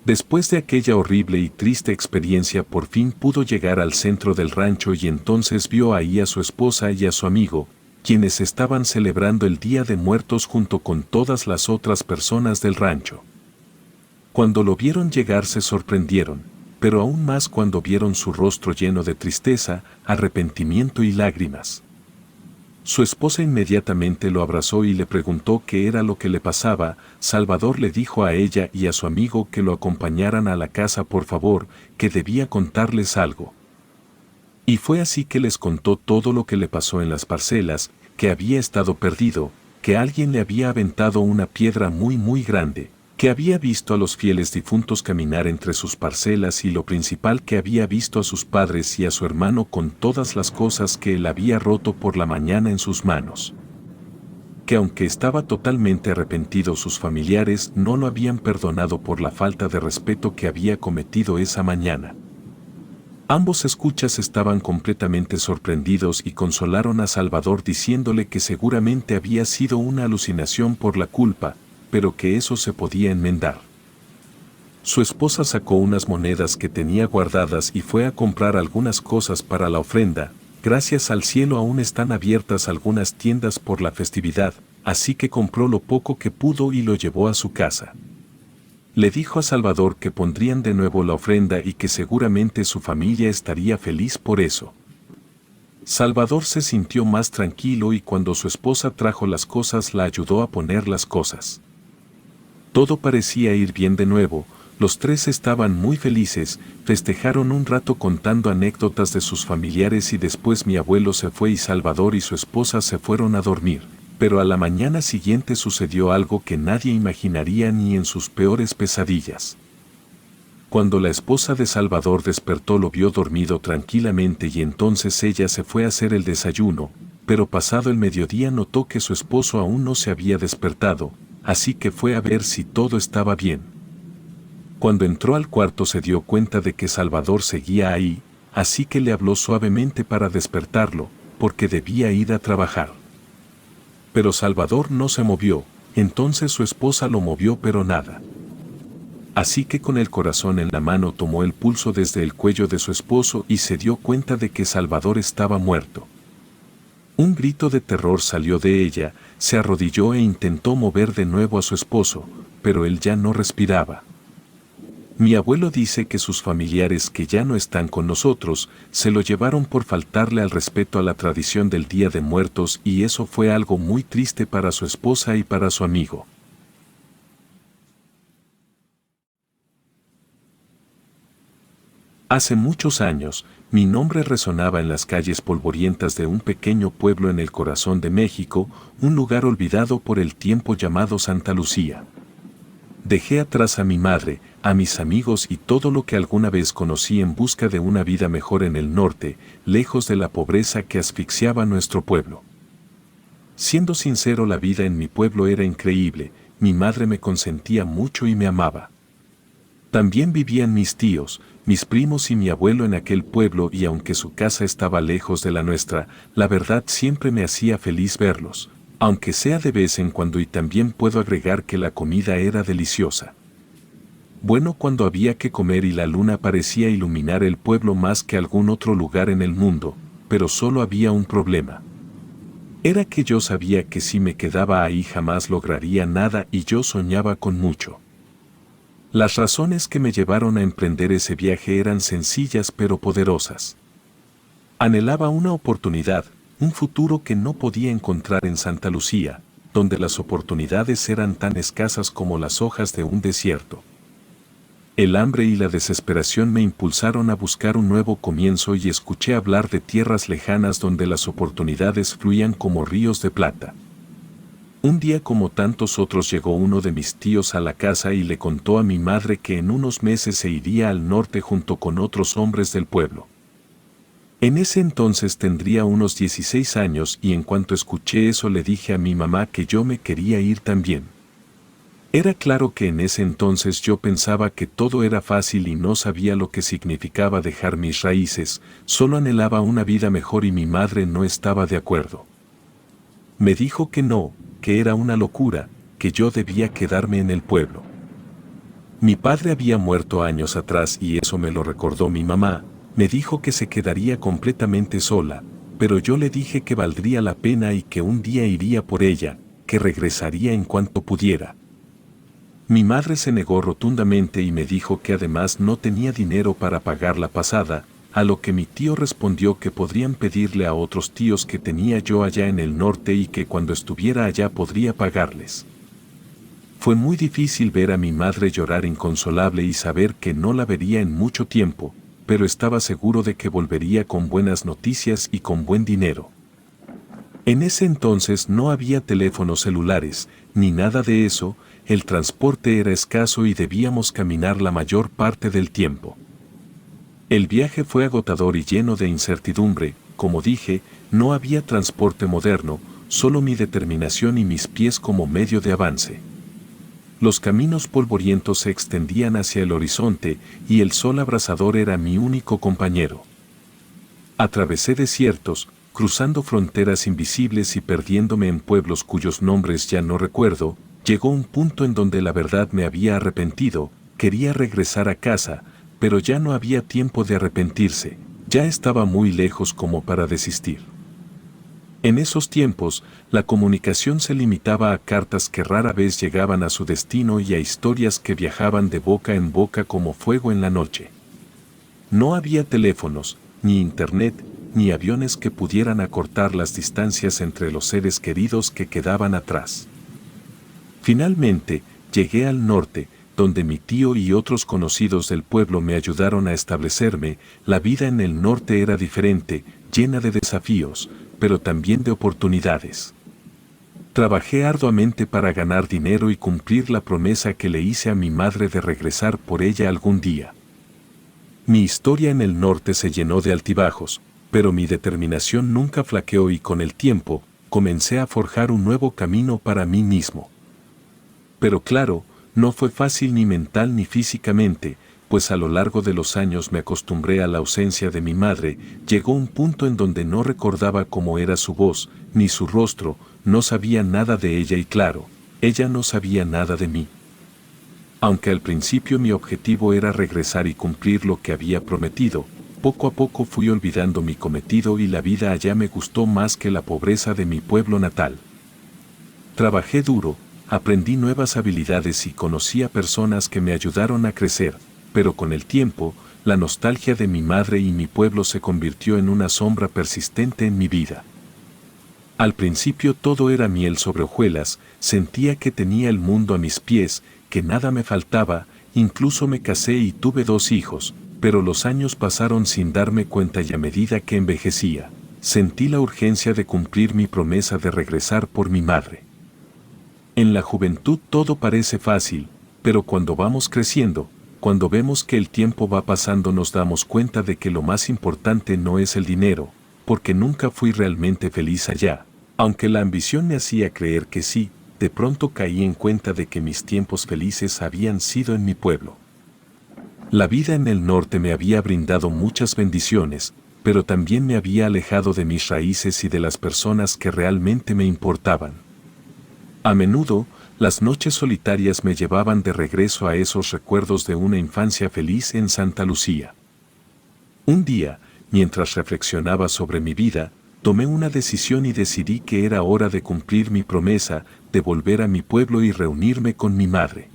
Después de aquella horrible y triste experiencia por fin pudo llegar al centro del rancho y entonces vio ahí a su esposa y a su amigo, quienes estaban celebrando el Día de Muertos junto con todas las otras personas del rancho. Cuando lo vieron llegar se sorprendieron, pero aún más cuando vieron su rostro lleno de tristeza, arrepentimiento y lágrimas. Su esposa inmediatamente lo abrazó y le preguntó qué era lo que le pasaba. Salvador le dijo a ella y a su amigo que lo acompañaran a la casa por favor, que debía contarles algo. Y fue así que les contó todo lo que le pasó en las parcelas, que había estado perdido, que alguien le había aventado una piedra muy grande, que había visto a los fieles difuntos caminar entre sus parcelas y lo principal que había visto a sus padres y a su hermano con todas las cosas que él había roto por la mañana en sus manos. Que aunque estaba totalmente arrepentido, sus familiares no lo habían perdonado por la falta de respeto que había cometido esa mañana. Ambos escuchas estaban completamente sorprendidos y consolaron a Salvador diciéndole que seguramente había sido una alucinación por la culpa, pero que eso se podía enmendar. Su esposa sacó unas monedas que tenía guardadas y fue a comprar algunas cosas para la ofrenda. Gracias al cielo aún están abiertas algunas tiendas por la festividad, así que compró lo poco que pudo y lo llevó a su casa. Le dijo a Salvador que pondrían de nuevo la ofrenda y que seguramente su familia estaría feliz por eso. Salvador se sintió más tranquilo y cuando su esposa trajo las cosas la ayudó a poner las cosas. Todo parecía ir bien de nuevo, los tres estaban muy felices, festejaron un rato contando anécdotas de sus familiares y después mi abuelo se fue y Salvador y su esposa se fueron a dormir. Pero a la mañana siguiente sucedió algo que nadie imaginaría ni en sus peores pesadillas. Cuando la esposa de Salvador despertó lo vio dormido tranquilamente y entonces ella se fue a hacer el desayuno, pero pasado el mediodía notó que su esposo aún no se había despertado, así que fue a ver si todo estaba bien. Cuando entró al cuarto se dio cuenta de que Salvador seguía ahí, así que le habló suavemente para despertarlo, porque debía ir a trabajar. Pero Salvador no se movió, entonces su esposa lo movió pero nada. Así que con el corazón en la mano tomó el pulso desde el cuello de su esposo y se dio cuenta de que Salvador estaba muerto. Un grito de terror salió de ella, se arrodilló e intentó mover de nuevo a su esposo, pero él ya no respiraba. Mi abuelo dice que sus familiares que ya no están con nosotros, se lo llevaron por faltarle al respeto a la tradición del Día de Muertos y eso fue algo muy triste para su esposa y para su amigo. Hace muchos años, mi nombre resonaba en las calles polvorientas de un pequeño pueblo en el corazón de México, un lugar olvidado por el tiempo llamado Santa Lucía. Dejé atrás a mi madre, a mis amigos y todo lo que alguna vez conocí en busca de una vida mejor en el norte, lejos de la pobreza que asfixiaba nuestro pueblo. Siendo sincero, la vida en mi pueblo era increíble, mi madre me consentía mucho y me amaba. También vivían mis tíos, mis primos y mi abuelo en aquel pueblo y aunque su casa estaba lejos de la nuestra, la verdad siempre me hacía feliz verlos, aunque sea de vez en cuando y también puedo agregar que la comida era deliciosa. Bueno cuando había que comer y la luna parecía iluminar el pueblo más que algún otro lugar en el mundo, pero solo había un problema. Era que yo sabía que si me quedaba ahí jamás lograría nada y yo soñaba con mucho. Las razones que me llevaron a emprender ese viaje eran sencillas pero poderosas. Anhelaba una oportunidad, un futuro que no podía encontrar en Santa Lucía, donde las oportunidades eran tan escasas como las hojas de un desierto. El hambre y la desesperación me impulsaron a buscar un nuevo comienzo y escuché hablar de tierras lejanas donde las oportunidades fluían como ríos de plata. Un día como tantos otros llegó uno de mis tíos a la casa y le contó a mi madre que en unos meses se iría al norte junto con otros hombres del pueblo. En ese entonces tendría unos 16 años y en cuanto escuché eso le dije a mi mamá que yo me quería ir también. Era claro que en ese entonces yo pensaba que todo era fácil y no sabía lo que significaba dejar mis raíces, solo anhelaba una vida mejor y mi madre no estaba de acuerdo. Me dijo que no, que era una locura, que yo debía quedarme en el pueblo. Mi padre había muerto años atrás y eso me lo recordó mi mamá, me dijo que se quedaría completamente sola, pero yo le dije que valdría la pena y que un día iría por ella, que regresaría en cuanto pudiera. Mi madre se negó rotundamente y me dijo que además no tenía dinero para pagar la pasada, a lo que mi tío respondió que podrían pedirle a otros tíos que tenía yo allá en el norte y que cuando estuviera allá podría pagarles. Fue muy difícil ver a mi madre llorar inconsolable y saber que no la vería en mucho tiempo, pero estaba seguro de que volvería con buenas noticias y con buen dinero. En ese entonces no había teléfonos celulares, ni nada de eso, el transporte era escaso y debíamos caminar la mayor parte del tiempo. El viaje fue agotador y lleno de incertidumbre, como dije, no había transporte moderno, solo mi determinación y mis pies como medio de avance. Los caminos polvorientos se extendían hacia el horizonte y el sol abrasador era mi único compañero. Atravesé desiertos, cruzando fronteras invisibles y perdiéndome en pueblos cuyos nombres ya no recuerdo, llegó un punto en donde la verdad me había arrepentido, quería regresar a casa, pero ya no había tiempo de arrepentirse, ya estaba muy lejos como para desistir. En esos tiempos, la comunicación se limitaba a cartas que rara vez llegaban a su destino y a historias que viajaban de boca en boca como fuego en la noche. No había teléfonos, ni internet, ni aviones que pudieran acortar las distancias entre los seres queridos que quedaban atrás. Finalmente, llegué al norte, donde mi tío y otros conocidos del pueblo me ayudaron a establecerme. La vida en el norte era diferente, llena de desafíos, pero también de oportunidades. Trabajé arduamente para ganar dinero y cumplir la promesa que le hice a mi madre de regresar por ella algún día. Mi historia en el norte se llenó de altibajos, pero mi determinación nunca flaqueó y con el tiempo, comencé a forjar un nuevo camino para mí mismo. Pero claro, no fue fácil ni mental ni físicamente, pues a lo largo de los años me acostumbré a la ausencia de mi madre, llegó un punto en donde no recordaba cómo era su voz, ni su rostro, no sabía nada de ella y claro, ella no sabía nada de mí. Aunque al principio mi objetivo era regresar y cumplir lo que había prometido, poco a poco fui olvidando mi cometido y la vida allá me gustó más que la pobreza de mi pueblo natal. Trabajé duro, aprendí nuevas habilidades y conocí a personas que me ayudaron a crecer, pero con el tiempo, la nostalgia de mi madre y mi pueblo se convirtió en una sombra persistente en mi vida. Al principio todo era miel sobre hojuelas, sentía que tenía el mundo a mis pies, que nada me faltaba, incluso me casé y tuve 2 hijos, pero los años pasaron sin darme cuenta y a medida que envejecía, sentí la urgencia de cumplir mi promesa de regresar por mi madre. En la juventud todo parece fácil, pero cuando vamos creciendo, cuando vemos que el tiempo va pasando nos damos cuenta de que lo más importante no es el dinero, porque nunca fui realmente feliz allá, aunque la ambición me hacía creer que sí, de pronto caí en cuenta de que mis tiempos felices habían sido en mi pueblo. La vida en el norte me había brindado muchas bendiciones, pero también me había alejado de mis raíces y de las personas que realmente me importaban. A menudo, las noches solitarias me llevaban de regreso a esos recuerdos de una infancia feliz en Santa Lucía. Un día, mientras reflexionaba sobre mi vida, tomé una decisión y decidí que era hora de cumplir mi promesa, de volver a mi pueblo y reunirme con mi madre.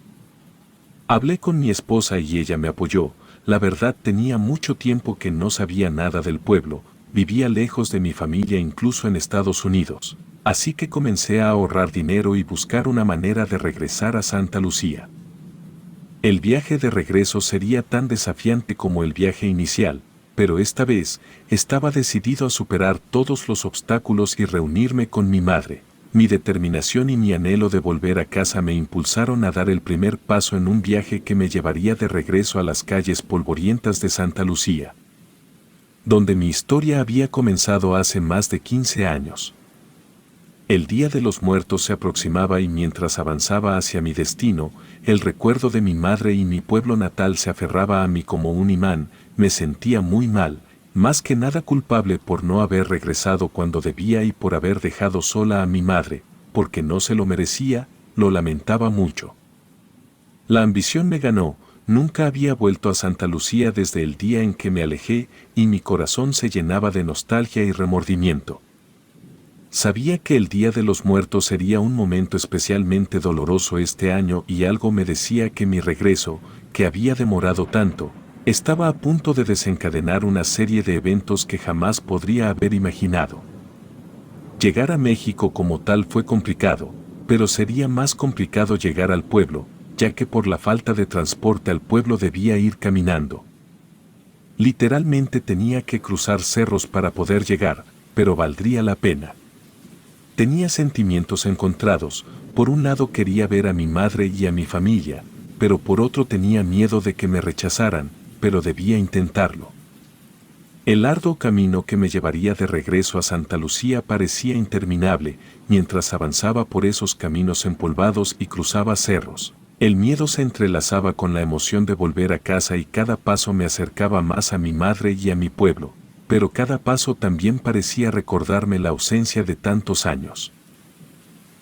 Hablé con mi esposa y ella me apoyó. La verdad, tenía mucho tiempo que no sabía nada del pueblo, vivía lejos de mi familia incluso en Estados Unidos, así que comencé a ahorrar dinero y buscar una manera de regresar a Santa Lucía. El viaje de regreso sería tan desafiante como el viaje inicial, pero esta vez estaba decidido a superar todos los obstáculos y reunirme con mi madre. Mi determinación y mi anhelo de volver a casa me impulsaron a dar el primer paso en un viaje que me llevaría de regreso a las calles polvorientas de Santa Lucía, donde mi historia había comenzado hace más de 15 años. El Día de los Muertos se aproximaba y mientras avanzaba hacia mi destino, el recuerdo de mi madre y mi pueblo natal se aferraba a mí como un imán. Me sentía muy mal, más que nada culpable por no haber regresado cuando debía y por haber dejado sola a mi madre, porque no se lo merecía, lo lamentaba mucho. La ambición me ganó, nunca había vuelto a Santa Lucía desde el día en que me alejé y mi corazón se llenaba de nostalgia y remordimiento. Sabía que el Día de los Muertos sería un momento especialmente doloroso este año y algo me decía que mi regreso, que había demorado tanto, estaba a punto de desencadenar una serie de eventos que jamás podría haber imaginado. Llegar a México como tal fue complicado, pero sería más complicado llegar al pueblo, ya que por la falta de transporte al pueblo debía ir caminando. Literalmente tenía que cruzar cerros para poder llegar, pero valdría la pena. Tenía sentimientos encontrados, por un lado quería ver a mi madre y a mi familia, pero por otro tenía miedo de que me rechazaran, pero debía intentarlo. El arduo camino que me llevaría de regreso a Santa Lucía parecía interminable, mientras avanzaba por esos caminos empolvados y cruzaba cerros. El miedo se entrelazaba con la emoción de volver a casa y cada paso me acercaba más a mi madre y a mi pueblo, pero cada paso también parecía recordarme la ausencia de tantos años.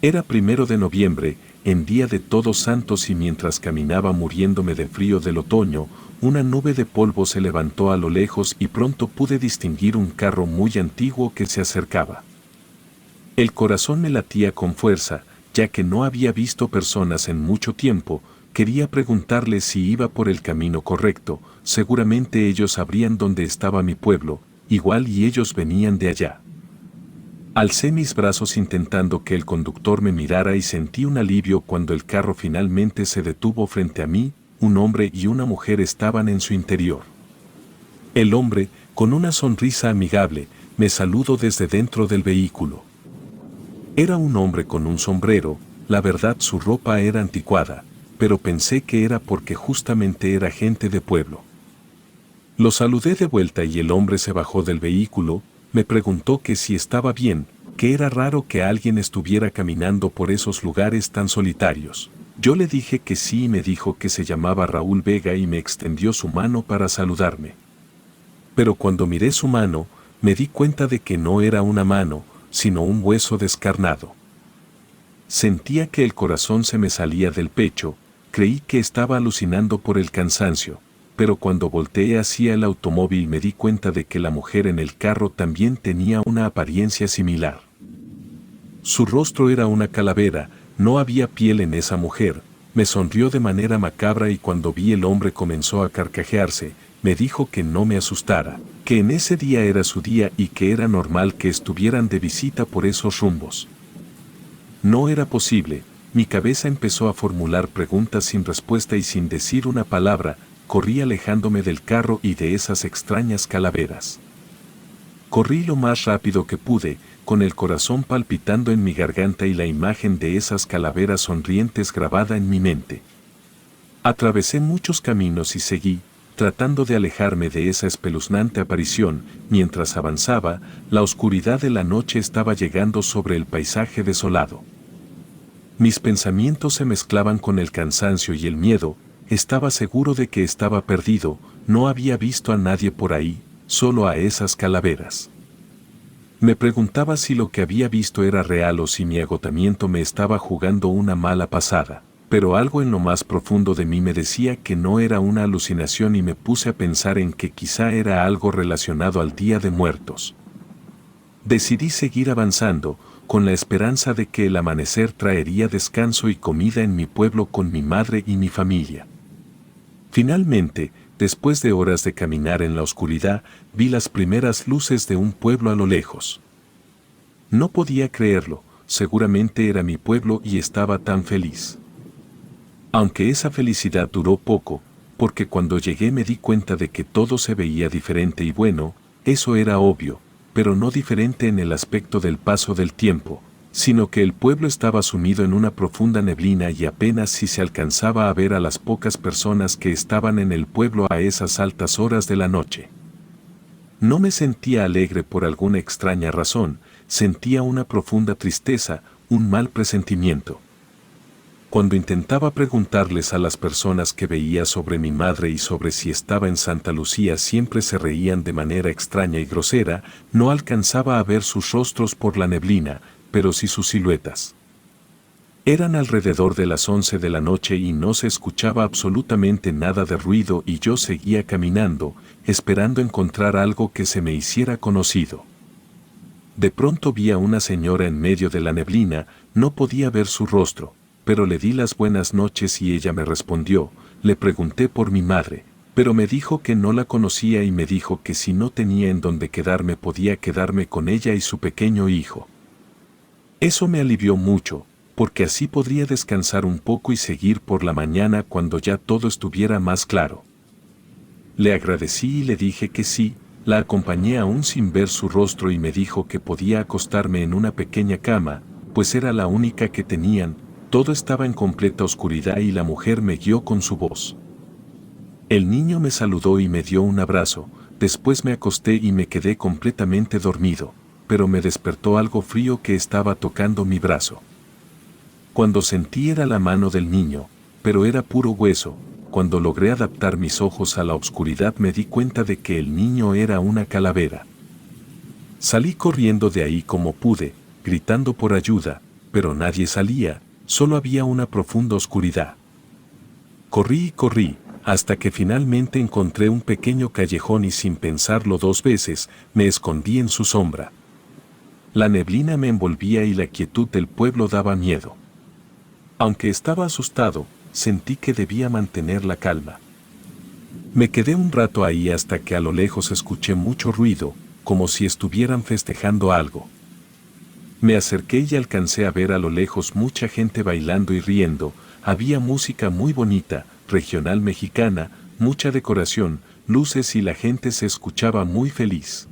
Era 1 de noviembre, en Día de Todos Santos, y mientras caminaba muriéndome de frío del otoño, una nube de polvo se levantó a lo lejos y pronto pude distinguir un carro muy antiguo que se acercaba. El corazón me latía con fuerza, ya que no había visto personas en mucho tiempo. Quería preguntarles si iba por el camino correcto, seguramente ellos sabrían dónde estaba mi pueblo, igual y ellos venían de allá. Alcé mis brazos intentando que el conductor me mirara y sentí un alivio cuando el carro finalmente se detuvo frente a mí. Un hombre y una mujer estaban en su interior. El hombre, con una sonrisa amigable, me saludó desde dentro del vehículo. Era un hombre con un sombrero, la verdad su ropa era anticuada, pero pensé que era porque justamente era gente de pueblo. Lo saludé de vuelta y el hombre se bajó del vehículo, me preguntó que si estaba bien, que era raro que alguien estuviera caminando por esos lugares tan solitarios. Yo le dije que sí y me dijo que se llamaba Raúl Vega y me extendió su mano para saludarme. Pero cuando miré su mano, me di cuenta de que no era una mano, sino un hueso descarnado. Sentía que el corazón se me salía del pecho, creí que estaba alucinando por el cansancio, pero cuando volteé hacia el automóvil me di cuenta de que la mujer en el carro también tenía una apariencia similar. Su rostro era una calavera, no había piel en esa mujer. Me sonrió de manera macabra y cuando vi el hombre comenzó a carcajearse, me dijo que no me asustara, que en ese día era su día y que era normal que estuvieran de visita por esos rumbos. No era posible, mi cabeza empezó a formular preguntas sin respuesta y sin decir una palabra, corrí alejándome del carro y de esas extrañas calaveras. Corrí lo más rápido que pude, con el corazón palpitando en mi garganta y la imagen de esas calaveras sonrientes grabada en mi mente. Atravesé muchos caminos y seguí, tratando de alejarme de esa espeluznante aparición. Mientras avanzaba, la oscuridad de la noche estaba llegando sobre el paisaje desolado. Mis pensamientos se mezclaban con el cansancio y el miedo. Estaba seguro de que estaba perdido, no había visto a nadie por ahí, solo a esas calaveras. Me preguntaba si lo que había visto era real o si mi agotamiento me estaba jugando una mala pasada, pero algo en lo más profundo de mí me decía que no era una alucinación y me puse a pensar en que quizá era algo relacionado al Día de Muertos. Decidí seguir avanzando, con la esperanza de que el amanecer traería descanso y comida en mi pueblo con mi madre y mi familia. Finalmente, después de horas de caminar en la oscuridad, vi las primeras luces de un pueblo a lo lejos. No podía creerlo, seguramente era mi pueblo y estaba tan feliz. Aunque esa felicidad duró poco, porque cuando llegué me di cuenta de que todo se veía diferente y bueno, eso era obvio, pero no diferente en el aspecto del paso del tiempo, sino que el pueblo estaba sumido en una profunda neblina y apenas si se alcanzaba a ver a las pocas personas que estaban en el pueblo a esas altas horas de la noche. No me sentía alegre por alguna extraña razón, sentía una profunda tristeza, un mal presentimiento. Cuando intentaba preguntarles a las personas que veía sobre mi madre y sobre si estaba en Santa Lucía siempre se reían de manera extraña y grosera, no alcanzaba a ver sus rostros por la neblina, pero sí sus siluetas. Eran alrededor de las 11 de la noche y no se escuchaba absolutamente nada de ruido y yo seguía caminando, esperando encontrar algo que se me hiciera conocido. De pronto vi a una señora en medio de la neblina, no podía ver su rostro, pero le di las buenas noches y ella me respondió. Le pregunté por mi madre, pero me dijo que no la conocía y me dijo que si no tenía en dónde quedarme podía quedarme con ella y su pequeño hijo. Eso me alivió mucho, porque así podría descansar un poco y seguir por la mañana cuando ya todo estuviera más claro. Le agradecí y le dije que sí, la acompañé aún sin ver su rostro y me dijo que podía acostarme en una pequeña cama, pues era la única que tenían. Todo estaba en completa oscuridad y la mujer me guió con su voz. El niño me saludó y me dio un abrazo, después me acosté y me quedé completamente dormido, pero me despertó algo frío que estaba tocando mi brazo. Cuando sentí era la mano del niño, pero era puro hueso. Cuando logré adaptar mis ojos a la oscuridad me di cuenta de que el niño era una calavera. Salí corriendo de ahí como pude, gritando por ayuda, pero nadie salía. Solo había una profunda oscuridad. Corrí y corrí, hasta que finalmente encontré un pequeño callejón y sin pensarlo dos veces, me escondí en su sombra. La neblina me envolvía y la quietud del pueblo daba miedo. Aunque estaba asustado, sentí que debía mantener la calma. Me quedé un rato ahí hasta que a lo lejos escuché mucho ruido, como si estuvieran festejando algo. Me acerqué y alcancé a ver a lo lejos mucha gente bailando y riendo, había música muy bonita, regional mexicana, mucha decoración, luces y la gente se escuchaba muy feliz.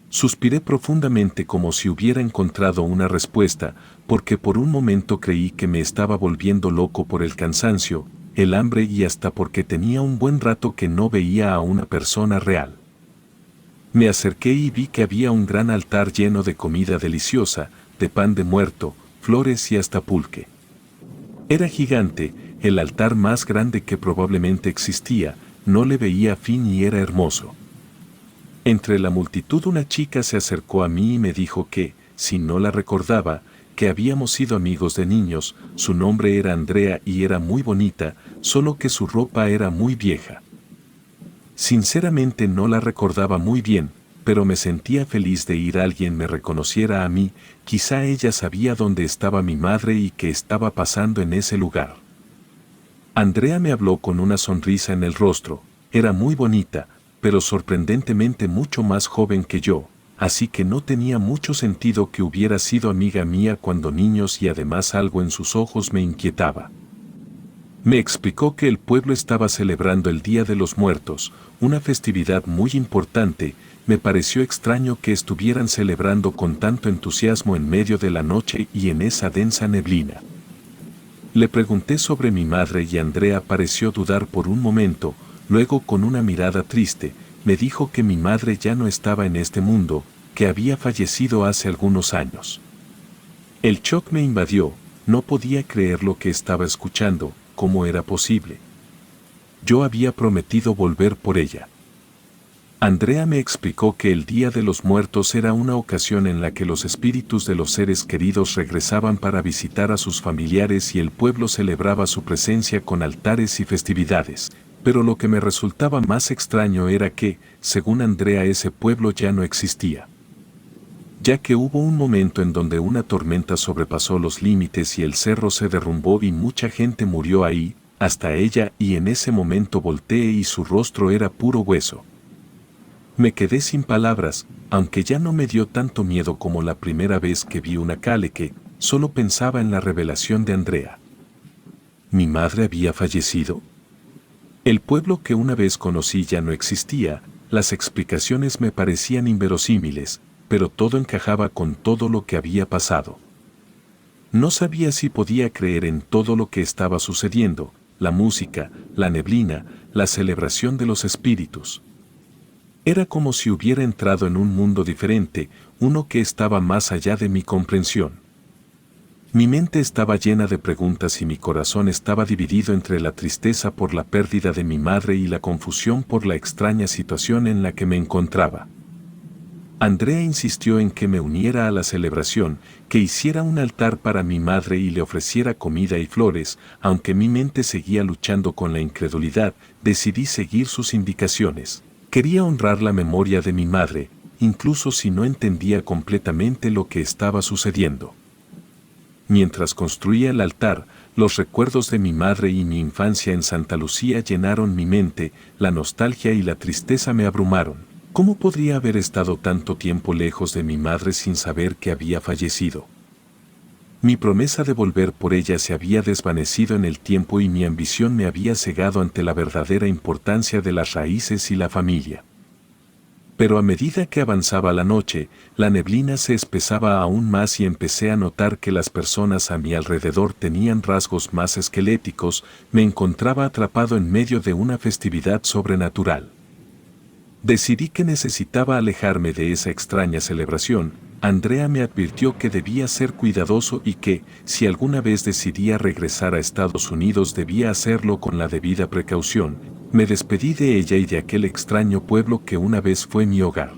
Suspiré profundamente como si hubiera encontrado una respuesta, porque por un momento creí que me estaba volviendo loco por el cansancio, el hambre y hasta porque tenía un buen rato que no veía a una persona real. Me acerqué y vi que había un gran altar lleno de comida deliciosa, de pan de muerto, flores y hasta pulque. Era gigante, el altar más grande que probablemente existía, no le veía fin y era hermoso. Entre la multitud una chica se acercó a mí y me dijo que, si no la recordaba, que habíamos sido amigos de niños, su nombre era Andrea y era muy bonita, solo que su ropa era muy vieja. Sinceramente no la recordaba muy bien, pero me sentía feliz de ir a alguien me reconociera a mí, quizá ella sabía dónde estaba mi madre y qué estaba pasando en ese lugar. Andrea me habló con una sonrisa en el rostro, era muy bonita, pero sorprendentemente mucho más joven que yo, así que no tenía mucho sentido que hubiera sido amiga mía cuando niños y además algo en sus ojos me inquietaba. Me explicó que el pueblo estaba celebrando el Día de los Muertos, una festividad muy importante. Me pareció extraño que estuvieran celebrando con tanto entusiasmo en medio de la noche y en esa densa neblina. Le pregunté sobre mi madre y Andrea pareció dudar por un momento, luego con una mirada triste, me dijo que mi madre ya no estaba en este mundo, que había fallecido hace algunos años. El shock me invadió, No podía creer lo que estaba escuchando. ¿Cómo era posible? Yo había prometido volver por ella. Andrea me explicó que el Día de los Muertos era una ocasión en la que los espíritus de los seres queridos regresaban para visitar a sus familiares y el pueblo celebraba su presencia con altares y festividades. Pero lo que me resultaba más extraño era que, según Andrea, ese pueblo ya no existía. Ya que hubo un momento en donde una tormenta sobrepasó los límites y el cerro se derrumbó y mucha gente murió ahí, hasta ella, y en ese momento volteé y su rostro era puro hueso. Me quedé sin palabras, aunque ya no me dio tanto miedo como la primera vez que vi una Caleque, solo pensaba en la revelación de Andrea. ¿Mi madre había fallecido? El pueblo que una vez conocí ya no existía, las explicaciones me parecían inverosímiles, pero todo encajaba con todo lo que había pasado. No sabía si podía creer en todo lo que estaba sucediendo, la música, la neblina, la celebración de los espíritus. Era como si hubiera entrado en un mundo diferente, uno que estaba más allá de mi comprensión. Mi mente estaba llena de preguntas y mi corazón estaba dividido entre la tristeza por la pérdida de mi madre y la confusión por la extraña situación en la que me encontraba. Andrea insistió en que me uniera a la celebración, que hiciera un altar para mi madre y le ofreciera comida y flores, aunque mi mente seguía luchando con la incredulidad, decidí seguir sus indicaciones. Quería honrar la memoria de mi madre, incluso si no entendía completamente lo que estaba sucediendo. Mientras construía el altar, los recuerdos de mi madre y mi infancia en Santa Lucía llenaron mi mente, la nostalgia y la tristeza me abrumaron. ¿Cómo podría haber estado tanto tiempo lejos de mi madre sin saber que había fallecido? Mi promesa de volver por ella se había desvanecido en el tiempo y mi ambición me había cegado ante la verdadera importancia de las raíces y la familia. Pero a medida que avanzaba la noche, la neblina se espesaba aún más y empecé a notar que las personas a mi alrededor tenían rasgos más esqueléticos, me encontraba atrapado en medio de una festividad sobrenatural. Decidí que necesitaba alejarme de esa extraña celebración. Andrea me advirtió que debía ser cuidadoso y que, si alguna vez decidía regresar a Estados Unidos, debía hacerlo con la debida precaución. Me despedí de ella y de aquel extraño pueblo que una vez fue mi hogar.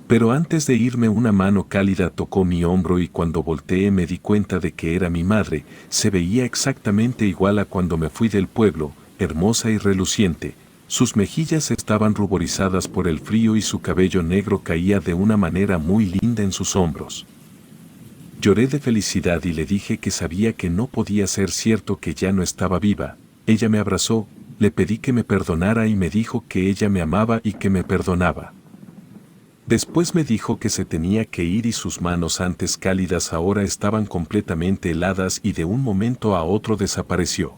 Pero antes de irme una mano cálida tocó mi hombro y cuando volteé me di cuenta de que era mi madre. Se veía exactamente igual a cuando me fui del pueblo, hermosa y reluciente. Sus mejillas estaban ruborizadas por el frío y su cabello negro caía de una manera muy linda en sus hombros. Lloré de felicidad y le dije que sabía que no podía ser cierto que ya no estaba viva. Ella me abrazó, le pedí que me perdonara y me dijo que ella me amaba y que me perdonaba. Después me dijo que se tenía que ir y sus manos antes cálidas ahora estaban completamente heladas y de un momento a otro desapareció.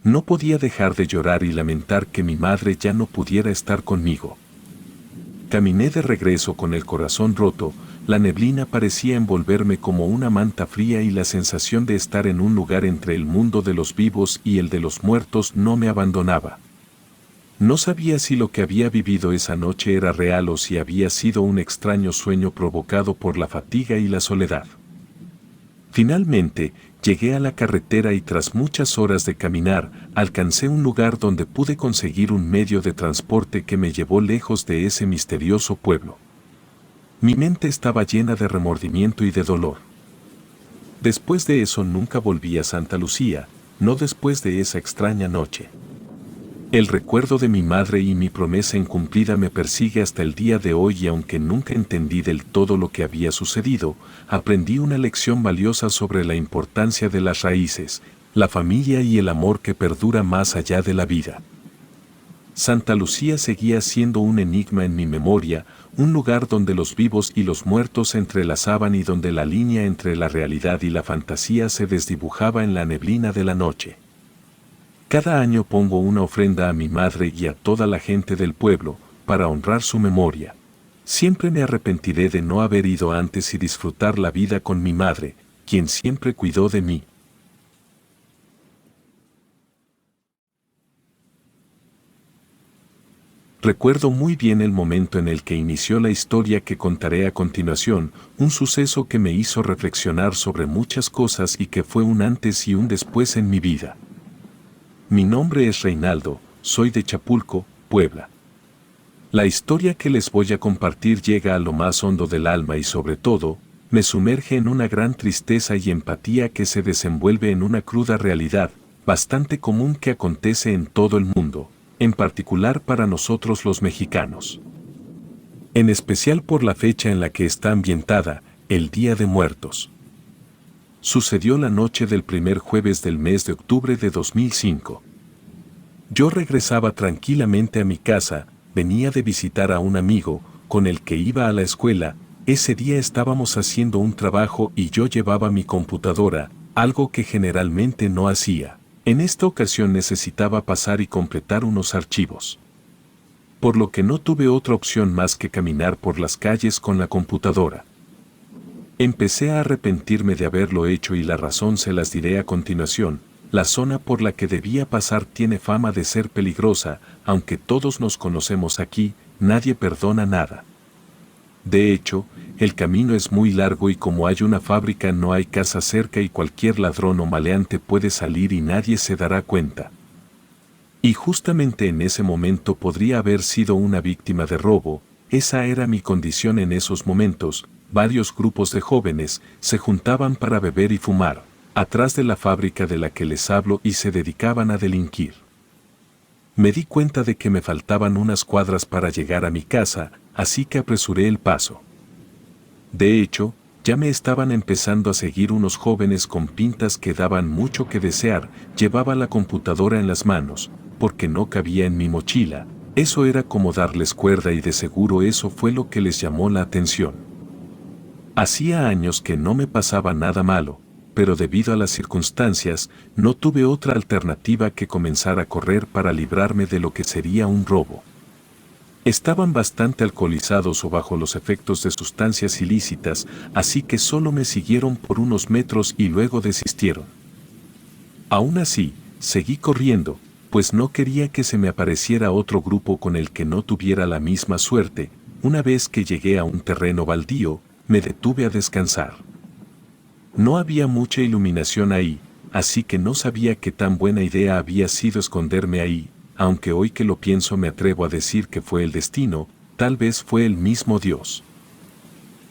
No podía dejar de llorar y lamentar que mi madre ya no pudiera estar conmigo. Caminé de regreso con el corazón roto, la neblina parecía envolverme como una manta fría y la sensación de estar en un lugar entre el mundo de los vivos y el de los muertos no me abandonaba. No sabía si lo que había vivido esa noche era real o si había sido un extraño sueño provocado por la fatiga y la soledad. Finalmente, llegué a la carretera y tras muchas horas de caminar, alcancé un lugar donde pude conseguir un medio de transporte que me llevó lejos de ese misterioso pueblo. Mi mente estaba llena de remordimiento y de dolor. Después de eso nunca volví a Santa Lucía, no después de esa extraña noche. El recuerdo de mi madre y mi promesa incumplida me persigue hasta el día de hoy y aunque nunca entendí del todo lo que había sucedido, aprendí una lección valiosa sobre la importancia de las raíces, la familia y el amor que perdura más allá de la vida. Santa Lucía seguía siendo un enigma en mi memoria, un lugar donde los vivos y los muertos se entrelazaban y donde la línea entre la realidad y la fantasía se desdibujaba en la neblina de la noche. Cada año pongo una ofrenda a mi madre y a toda la gente del pueblo, para honrar su memoria. Siempre me arrepentiré de no haber ido antes y disfrutar la vida con mi madre, quien siempre cuidó de mí. Recuerdo muy bien el momento en el que inició la historia que contaré a continuación, un suceso que me hizo reflexionar sobre muchas cosas y que fue un antes y un después en mi vida. Mi nombre es Reinaldo, soy de Chapulco, Puebla. La historia que les voy a compartir llega a lo más hondo del alma y sobre todo, me sumerge en una gran tristeza y empatía que se desenvuelve en una cruda realidad, bastante común que acontece en todo el mundo, en particular para nosotros los mexicanos. En especial por la fecha en la que está ambientada, el Día de Muertos. Sucedió la noche del primer jueves del mes de octubre de 2005. Yo regresaba tranquilamente a mi casa, venía de visitar a un amigo, con el que iba a la escuela. Ese día estábamos haciendo un trabajo y yo llevaba mi computadora, algo que generalmente no hacía. En esta ocasión necesitaba pasar y completar unos archivos. Por lo que no tuve otra opción más que caminar por las calles con la computadora. Empecé a arrepentirme de haberlo hecho y la razón se las diré a continuación. La zona por la que debía pasar tiene fama de ser peligrosa, aunque todos nos conocemos aquí, nadie perdona nada. De hecho, el camino es muy largo y como hay una fábrica no hay casa cerca y cualquier ladrón o maleante puede salir y nadie se dará cuenta. Y justamente en ese momento podría haber sido una víctima de robo, esa era mi condición en esos momentos. Varios grupos de jóvenes se juntaban para beber y fumar, atrás de la fábrica de la que les hablo y se dedicaban a delinquir. Me di cuenta de que me faltaban unas cuadras para llegar a mi casa, así que apresuré el paso. De hecho, ya me estaban empezando a seguir unos jóvenes con pintas que daban mucho que desear. Llevaba la computadora en las manos, porque no cabía en mi mochila. Eso era como darles cuerda y de seguro eso fue lo que les llamó la atención. Hacía años que no me pasaba nada malo, pero debido a las circunstancias, no tuve otra alternativa que comenzar a correr para librarme de lo que sería un robo. Estaban bastante alcoholizados o bajo los efectos de sustancias ilícitas, así que solo me siguieron por unos metros y luego desistieron. Aún así, seguí corriendo, pues no quería que se me apareciera otro grupo con el que no tuviera la misma suerte. Una vez que llegué a un terreno baldío, me detuve a descansar. No había mucha iluminación ahí, así que no sabía qué tan buena idea había sido esconderme ahí, aunque hoy que lo pienso me atrevo a decir que fue el destino, tal vez fue el mismo Dios.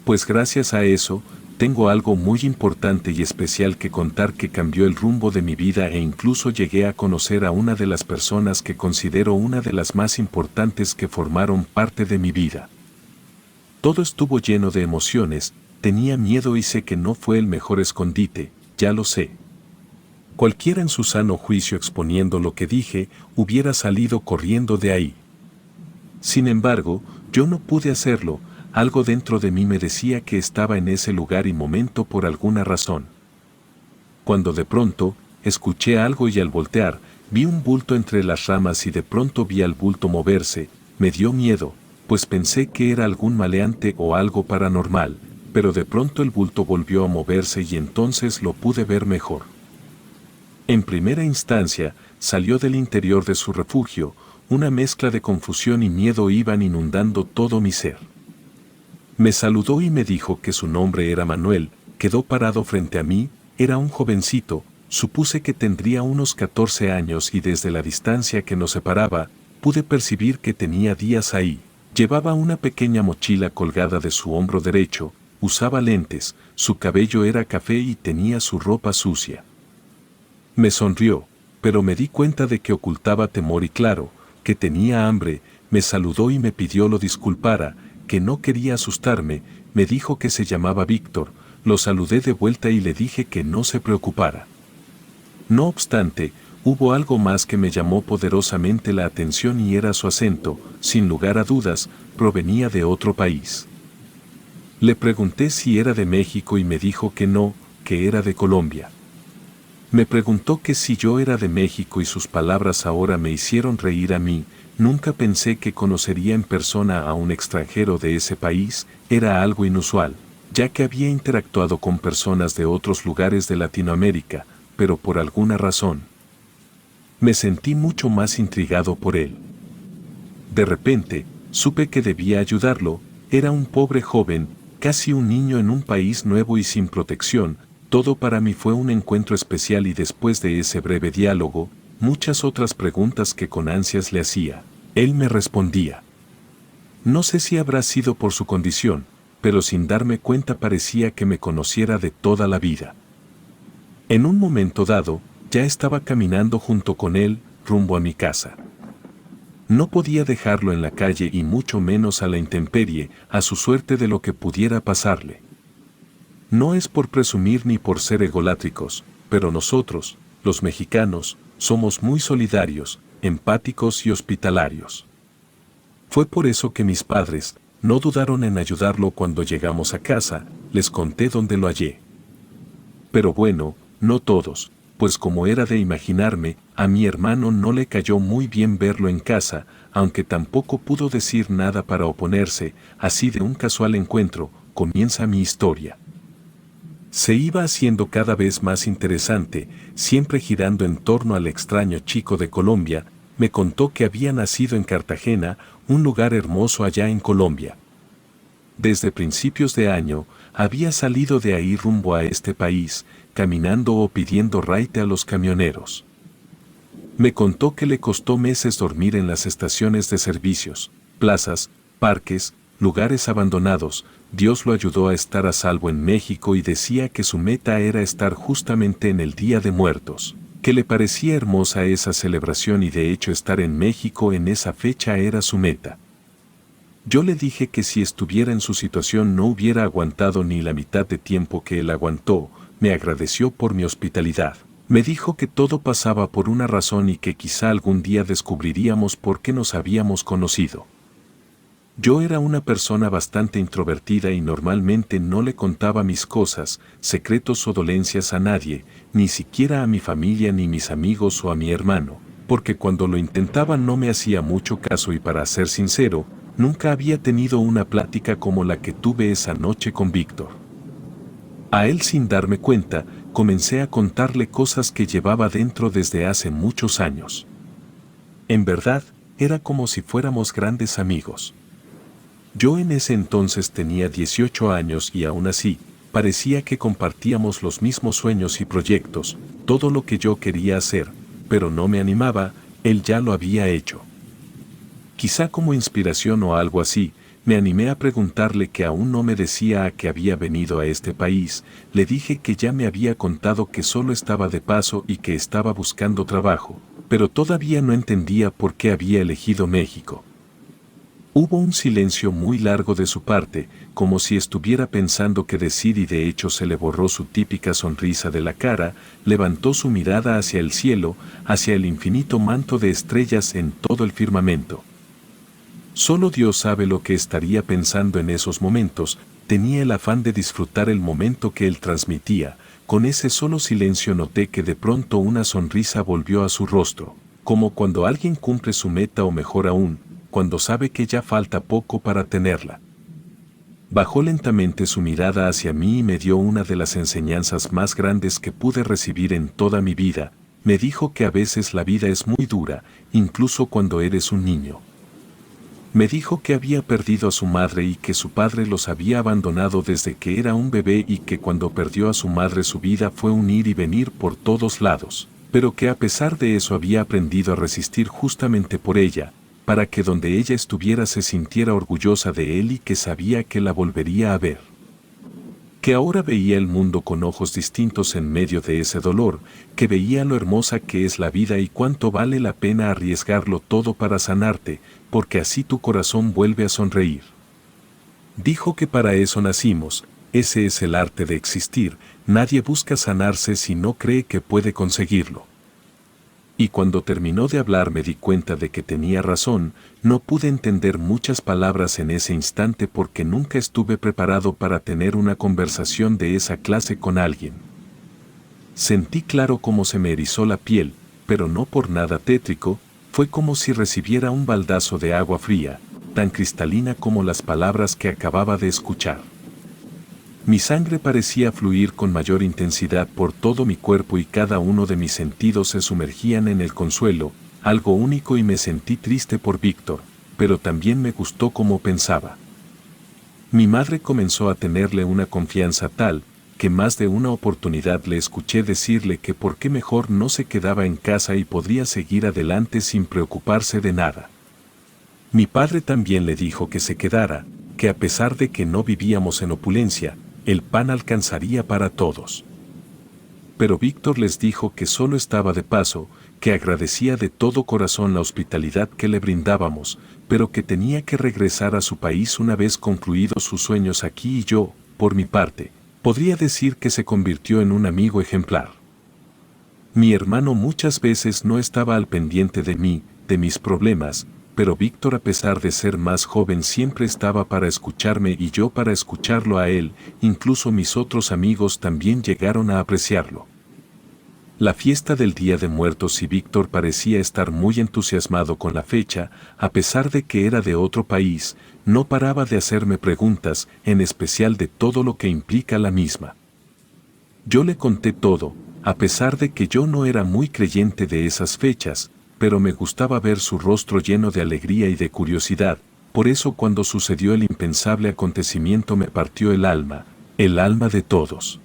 Pues gracias a eso, tengo algo muy importante y especial que contar que cambió el rumbo de mi vida e incluso llegué a conocer a una de las personas que considero una de las más importantes que formaron parte de mi vida. Todo estuvo lleno de emociones, tenía miedo y sé que no fue el mejor escondite, ya lo sé. Cualquiera en su sano juicio exponiendo lo que dije, hubiera salido corriendo de ahí. Sin embargo, yo no pude hacerlo, algo dentro de mí me decía que estaba en ese lugar y momento por alguna razón. Cuando de pronto, escuché algo y al voltear, vi un bulto entre las ramas y de pronto vi al bulto moverse, me dio miedo, pues pensé que era algún maleante o algo paranormal, pero de pronto el bulto volvió a moverse y entonces lo pude ver mejor. En primera instancia, salió del interior de su refugio, una mezcla de confusión y miedo iban inundando todo mi ser. Me saludó y me dijo que su nombre era Manuel, quedó parado frente a mí, era un jovencito, supuse que tendría unos 14 años y desde la distancia que nos separaba, pude percibir que tenía días ahí. Llevaba una pequeña mochila colgada de su hombro derecho, usaba lentes, su cabello era café y tenía su ropa sucia. Me sonrió, pero me di cuenta de que ocultaba temor y claro, que tenía hambre, me saludó y me pidió lo disculpara, que no quería asustarme, me dijo que se llamaba Víctor, lo saludé de vuelta y le dije que no se preocupara. No obstante, hubo algo más que me llamó poderosamente la atención y era su acento, sin lugar a dudas, provenía de otro país. Le pregunté si era de México y me dijo que no, que era de Colombia. Me preguntó que si yo era de México y sus palabras ahora me hicieron reír a mí, nunca pensé que conocería en persona a un extranjero de ese país, era algo inusual, ya que había interactuado con personas de otros lugares de Latinoamérica, pero por alguna razón. Me sentí mucho más intrigado por él. De repente, supe que debía ayudarlo. Era un pobre joven, casi un niño en un país nuevo y sin protección. Todo para mí fue un encuentro especial y después de ese breve diálogo, muchas otras preguntas que con ansias le hacía, él me respondía. No sé si habrá sido por su condición, pero sin darme cuenta parecía que me conociera de toda la vida. En un momento dado, ya estaba caminando junto con él, rumbo a mi casa. No podía dejarlo en la calle y mucho menos a la intemperie, a su suerte de lo que pudiera pasarle. No es por presumir ni por ser egolátricos, pero nosotros, los mexicanos, somos muy solidarios, empáticos y hospitalarios. Fue por eso que mis padres no dudaron en ayudarlo cuando llegamos a casa, les conté dónde lo hallé. Pero bueno, no todos, pues como era de imaginarme, a mi hermano no le cayó muy bien verlo en casa, aunque tampoco pudo decir nada para oponerse. Así de un casual encuentro, comienza mi historia. Se iba haciendo cada vez más interesante, siempre girando en torno al extraño chico de Colombia. Me contó que había nacido en Cartagena, un lugar hermoso allá en Colombia. Desde principios de año, había salido de ahí rumbo a este país, caminando o pidiendo raite a los camioneros. Me contó que le costó meses dormir en las estaciones de servicios, plazas, parques, lugares abandonados. Dios lo ayudó a estar a salvo en México y decía que su meta era estar justamente en el Día de Muertos, que le parecía hermosa esa celebración y de hecho estar en México en esa fecha era su meta. Yo le dije que si estuviera en su situación no hubiera aguantado ni la mitad de tiempo que él aguantó. Me agradeció por mi hospitalidad. Me dijo que todo pasaba por una razón y que quizá algún día descubriríamos por qué nos habíamos conocido. Yo era una persona bastante introvertida y normalmente no le contaba mis cosas, secretos o dolencias a nadie, ni siquiera a mi familia ni mis amigos o a mi hermano, porque cuando lo intentaba no me hacía mucho caso y para ser sincero, nunca había tenido una plática como la que tuve esa noche con Víctor. A él sin darme cuenta, comencé a contarle cosas que llevaba dentro desde hace muchos años. En verdad, era como si fuéramos grandes amigos. Yo en ese entonces tenía 18 años y aún así, parecía que compartíamos los mismos sueños y proyectos, todo lo que yo quería hacer, pero no me animaba, él ya lo había hecho. Quizá como inspiración o algo así, me animé a preguntarle que aún no me decía a qué había venido a este país. Le dije que ya me había contado que solo estaba de paso y que estaba buscando trabajo, pero todavía no entendía por qué había elegido México. Hubo un silencio muy largo de su parte, como si estuviera pensando qué decir y de hecho se le borró su típica sonrisa de la cara, levantó su mirada hacia el cielo, hacia el infinito manto de estrellas en todo el firmamento. Solo Dios sabe lo que estaría pensando en esos momentos. Tenía el afán de disfrutar el momento que él transmitía. Con ese solo silencio noté que de pronto una sonrisa volvió a su rostro, como cuando alguien cumple su meta o mejor aún, cuando sabe que ya falta poco para tenerla. Bajó lentamente su mirada hacia mí y me dio una de las enseñanzas más grandes que pude recibir en toda mi vida. Me dijo que a veces la vida es muy dura, incluso cuando eres un niño. Me dijo que había perdido a su madre y que su padre los había abandonado desde que era un bebé y que cuando perdió a su madre su vida fue un ir y venir por todos lados, pero que a pesar de eso había aprendido a resistir justamente por ella, para que donde ella estuviera se sintiera orgullosa de él y que sabía que la volvería a ver. Que ahora veía el mundo con ojos distintos en medio de ese dolor, que veía lo hermosa que es la vida y cuánto vale la pena arriesgarlo todo para sanarte, porque así tu corazón vuelve a sonreír. Dijo que para eso nacimos, ese es el arte de existir, nadie busca sanarse si no cree que puede conseguirlo. Y cuando terminó de hablar me di cuenta de que tenía razón. No pude entender muchas palabras en ese instante porque nunca estuve preparado para tener una conversación de esa clase con alguien. Sentí claro cómo se me erizó la piel, pero no por nada tétrico, fue como si recibiera un baldazo de agua fría, tan cristalina como las palabras que acababa de escuchar. Mi sangre parecía fluir con mayor intensidad por todo mi cuerpo y cada uno de mis sentidos se sumergían en el consuelo, algo único, y me sentí triste por Víctor. pero también me gustó cómo pensaba. Mi madre comenzó a tenerle una confianza tal, que más de una oportunidad le escuché decirle que por qué mejor no se quedaba en casa y podría seguir adelante sin preocuparse de nada. Mi padre también le dijo que se quedara, que a pesar de que no vivíamos en opulencia, el pan alcanzaría para todos. Pero Víctor les dijo que solo estaba de paso, que agradecía de todo corazón la hospitalidad que le brindábamos, pero que tenía que regresar a su país una vez concluidos sus sueños aquí y yo, por mi parte, podría decir que se convirtió en un amigo ejemplar. Mi hermano muchas veces no estaba al pendiente de mí, de mis problemas, pero Víctor a pesar de ser más joven siempre estaba para escucharme y yo para escucharlo a él, incluso mis otros amigos también llegaron a apreciarlo. La fiesta del Día de Muertos y Víctor parecía estar muy entusiasmado con la fecha, a pesar de que era de otro país, no paraba de hacerme preguntas, en especial de todo lo que implica la misma. Yo le conté todo, a pesar de que yo no era muy creyente de esas fechas, pero me gustaba ver su rostro lleno de alegría y de curiosidad, por eso cuando sucedió el impensable acontecimiento me partió el alma de todos.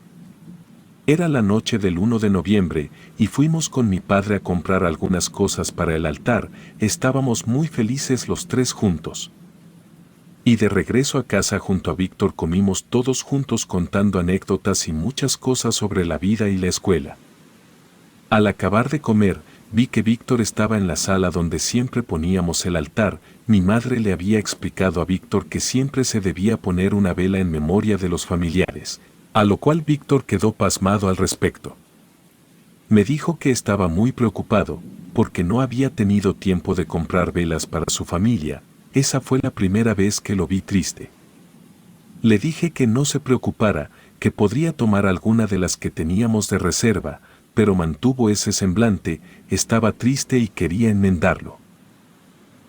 Era la noche del 1 de noviembre y fuimos con mi padre a comprar algunas cosas para el altar, estábamos muy felices los tres juntos. Y de regreso a casa junto a Víctor comimos todos juntos contando anécdotas y muchas cosas sobre la vida y la escuela. Al acabar de comer, vi que Víctor estaba en la sala donde siempre poníamos el altar. Mi madre le había explicado a Víctor que siempre se debía poner una vela en memoria de los familiares, a lo cual Víctor quedó pasmado al respecto. Me dijo que estaba muy preocupado, porque no había tenido tiempo de comprar velas para su familia. Esa fue la primera vez que lo vi triste. Le dije que no se preocupara, que podría tomar alguna de las que teníamos de reserva, pero mantuvo ese semblante, estaba triste y quería enmendarlo.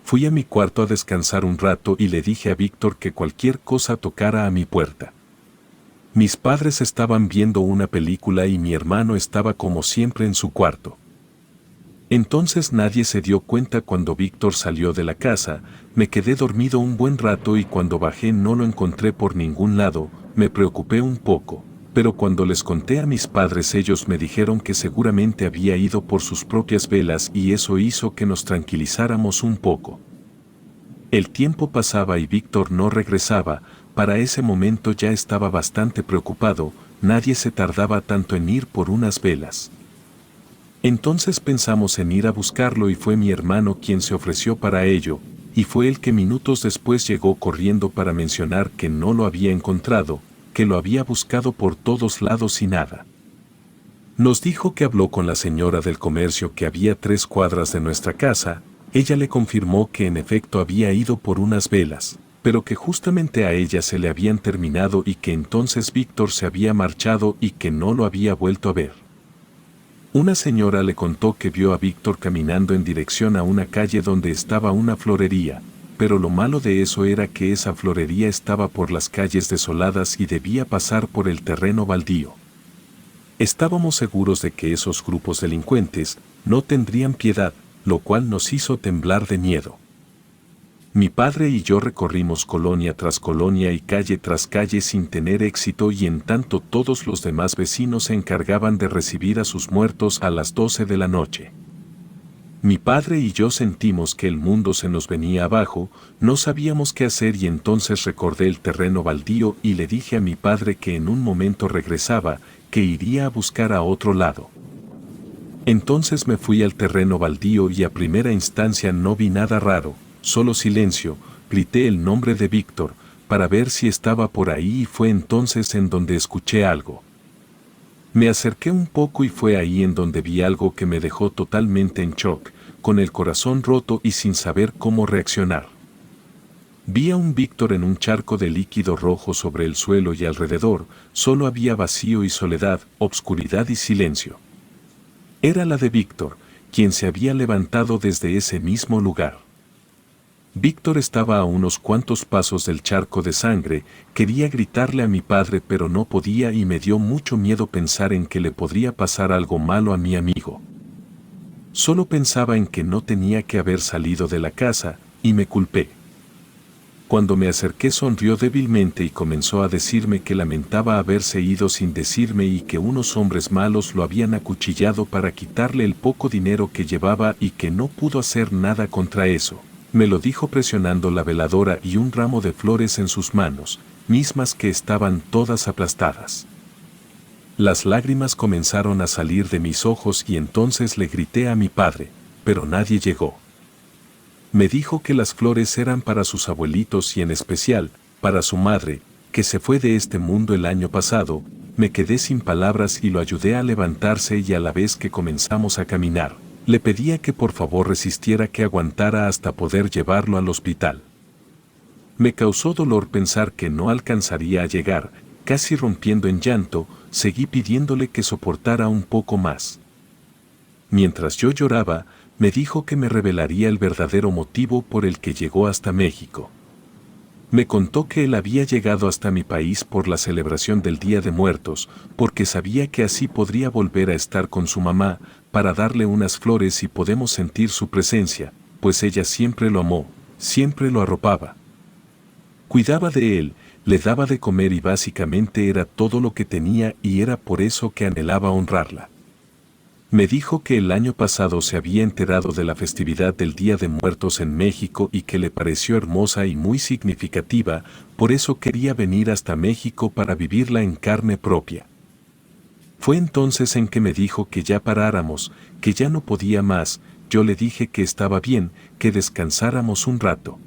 Fui a mi cuarto a descansar un rato y le dije a Víctor que cualquier cosa tocara a mi puerta. Mis padres estaban viendo una película y mi hermano estaba como siempre en su cuarto. Entonces nadie se dio cuenta cuando Víctor salió de la casa, me quedé dormido un buen rato y cuando bajé no lo encontré por ningún lado, me preocupé un poco. Pero cuando les conté a mis padres ellos me dijeron que seguramente había ido por sus propias velas y eso hizo que nos tranquilizáramos un poco. El tiempo pasaba y Víctor no regresaba, para ese momento ya estaba bastante preocupado, nadie se tardaba tanto en ir por unas velas. Entonces pensamos en ir a buscarlo y fue mi hermano quien se ofreció para ello, y fue el que minutos después llegó corriendo para mencionar que no lo había encontrado, que lo había buscado por todos lados y nada. Nos dijo que habló con la señora del comercio que había 3 cuadras de nuestra casa, ella le confirmó que en efecto había ido por unas velas, pero que justamente a ella se le habían terminado y que entonces Víctor se había marchado y que no lo había vuelto a ver. Una señora le contó que vio a Víctor caminando en dirección a una calle donde estaba una florería, pero lo malo de eso era que esa florería estaba por las calles desoladas y debía pasar por el terreno baldío. Estábamos seguros de que esos grupos delincuentes no tendrían piedad, lo cual nos hizo temblar de miedo. Mi padre y yo recorrimos colonia tras colonia y calle tras calle sin tener éxito y en tanto todos los demás vecinos se encargaban de recibir a sus muertos a las 12 de la noche. Mi padre y yo sentimos que el mundo se nos venía abajo, no sabíamos qué hacer y entonces recordé el terreno baldío y le dije a mi padre que en un momento regresaba, que iría a buscar a otro lado. Entonces me fui al terreno baldío y a primera instancia no vi nada raro, solo silencio, grité el nombre de Víctor, para ver si estaba por ahí y fue entonces en donde escuché algo. Me acerqué un poco y fue ahí en donde vi algo que me dejó totalmente en shock, con el corazón roto y sin saber cómo reaccionar. Vi a un Víctor en un charco de líquido rojo sobre el suelo y alrededor, solo había vacío y soledad, obscuridad y silencio. Era la de Víctor, quien se había levantado desde ese mismo lugar. Víctor estaba a unos cuantos pasos del charco de sangre, quería gritarle a mi padre pero no podía y me dio mucho miedo pensar en que le podría pasar algo malo a mi amigo. Solo pensaba en que no tenía que haber salido de la casa, y me culpé. Cuando me acerqué sonrió débilmente y comenzó a decirme que lamentaba haberse ido sin decirme y que unos hombres malos lo habían acuchillado para quitarle el poco dinero que llevaba y que no pudo hacer nada contra eso. Me lo dijo presionando la veladora y un ramo de flores en sus manos, mismas que estaban todas aplastadas. Las lágrimas comenzaron a salir de mis ojos y entonces le grité a mi padre, pero nadie llegó. Me dijo que las flores eran para sus abuelitos y en especial, para su madre, que se fue de este mundo el año pasado. Me quedé sin palabras y lo ayudé a levantarse y a la vez que comenzamos a caminar, le pedía que por favor resistiera, que aguantara hasta poder llevarlo al hospital. Me causó dolor pensar que no alcanzaría a llegar, casi rompiendo en llanto, seguí pidiéndole que soportara un poco más. Mientras yo lloraba, me dijo que me revelaría el verdadero motivo por el que llegó hasta México. Me contó que él había llegado hasta mi país por la celebración del Día de Muertos, porque sabía que así podría volver a estar con su mamá, para darle unas flores y podemos sentir su presencia, pues ella siempre lo amó, siempre lo arropaba. Cuidaba de él, le daba de comer y básicamente era todo lo que tenía y era por eso que anhelaba honrarla. Me dijo que el año pasado se había enterado de la festividad del Día de Muertos en México y que le pareció hermosa y muy significativa, por eso quería venir hasta México para vivirla en carne propia. Fue entonces en que me dijo que ya paráramos, que ya no podía más. Yo le dije que estaba bien, que descansáramos un rato.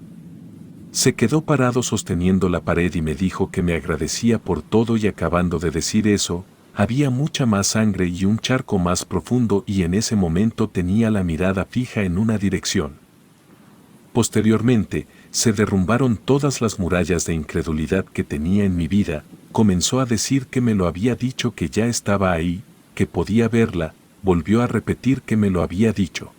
Se quedó parado sosteniendo la pared y me dijo que me agradecía por todo y acabando de decir eso, había mucha más sangre y un charco más profundo y en ese momento tenía la mirada fija en una dirección. Posteriormente, se derrumbaron todas las murallas de incredulidad que tenía en mi vida, comenzó a decir que me lo había dicho, que ya estaba ahí, que podía verla, volvió a repetir que me lo había dicho.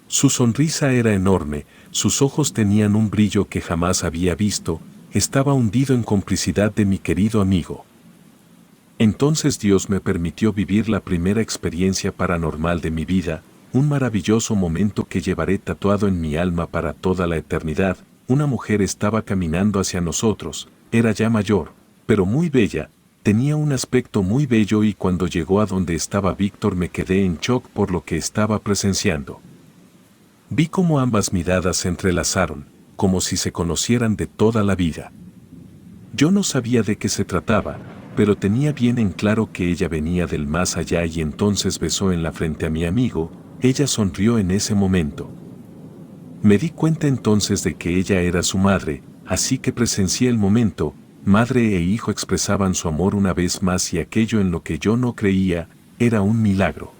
Su sonrisa era enorme, sus ojos tenían un brillo que jamás había visto, estaba hundido en complicidad de mi querido amigo. Entonces Dios me permitió vivir la primera experiencia paranormal de mi vida, un maravilloso momento que llevaré tatuado en mi alma para toda la eternidad. Una mujer estaba caminando hacia nosotros, era ya mayor, pero muy bella, tenía un aspecto muy bello y cuando llegó a donde estaba Víctor me quedé en shock por lo que estaba presenciando. Vi cómo ambas miradas se entrelazaron, como si se conocieran de toda la vida. Yo no sabía de qué se trataba, pero tenía bien en claro que ella venía del más allá y entonces besó en la frente a mi amigo. Ella sonrió en ese momento. Me di cuenta entonces de que ella era su madre, así que presencié el momento. Madre e hijo expresaban su amor una vez más y aquello en lo que yo no creía, era un milagro.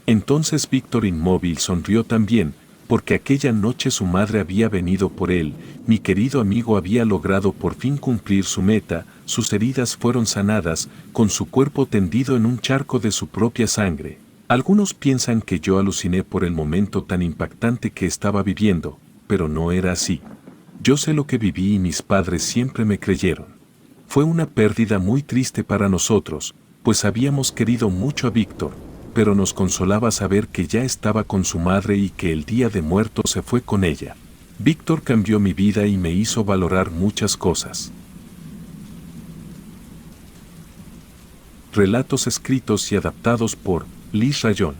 Entonces Víctor inmóvil sonrió también, porque aquella noche su madre había venido por él, mi querido amigo había logrado por fin cumplir su meta, sus heridas fueron sanadas, con su cuerpo tendido en un charco de su propia sangre. Algunos piensan que yo aluciné por el momento tan impactante que estaba viviendo, pero no era así. Yo sé lo que viví y mis padres siempre me creyeron. Fue una pérdida muy triste para nosotros, pues habíamos querido mucho a Víctor, pero nos consolaba saber que ya estaba con su madre y que el Día de Muertos se fue con ella. Víctor cambió mi vida y me hizo valorar muchas cosas. Relatos escritos y adaptados por Liz Rayón.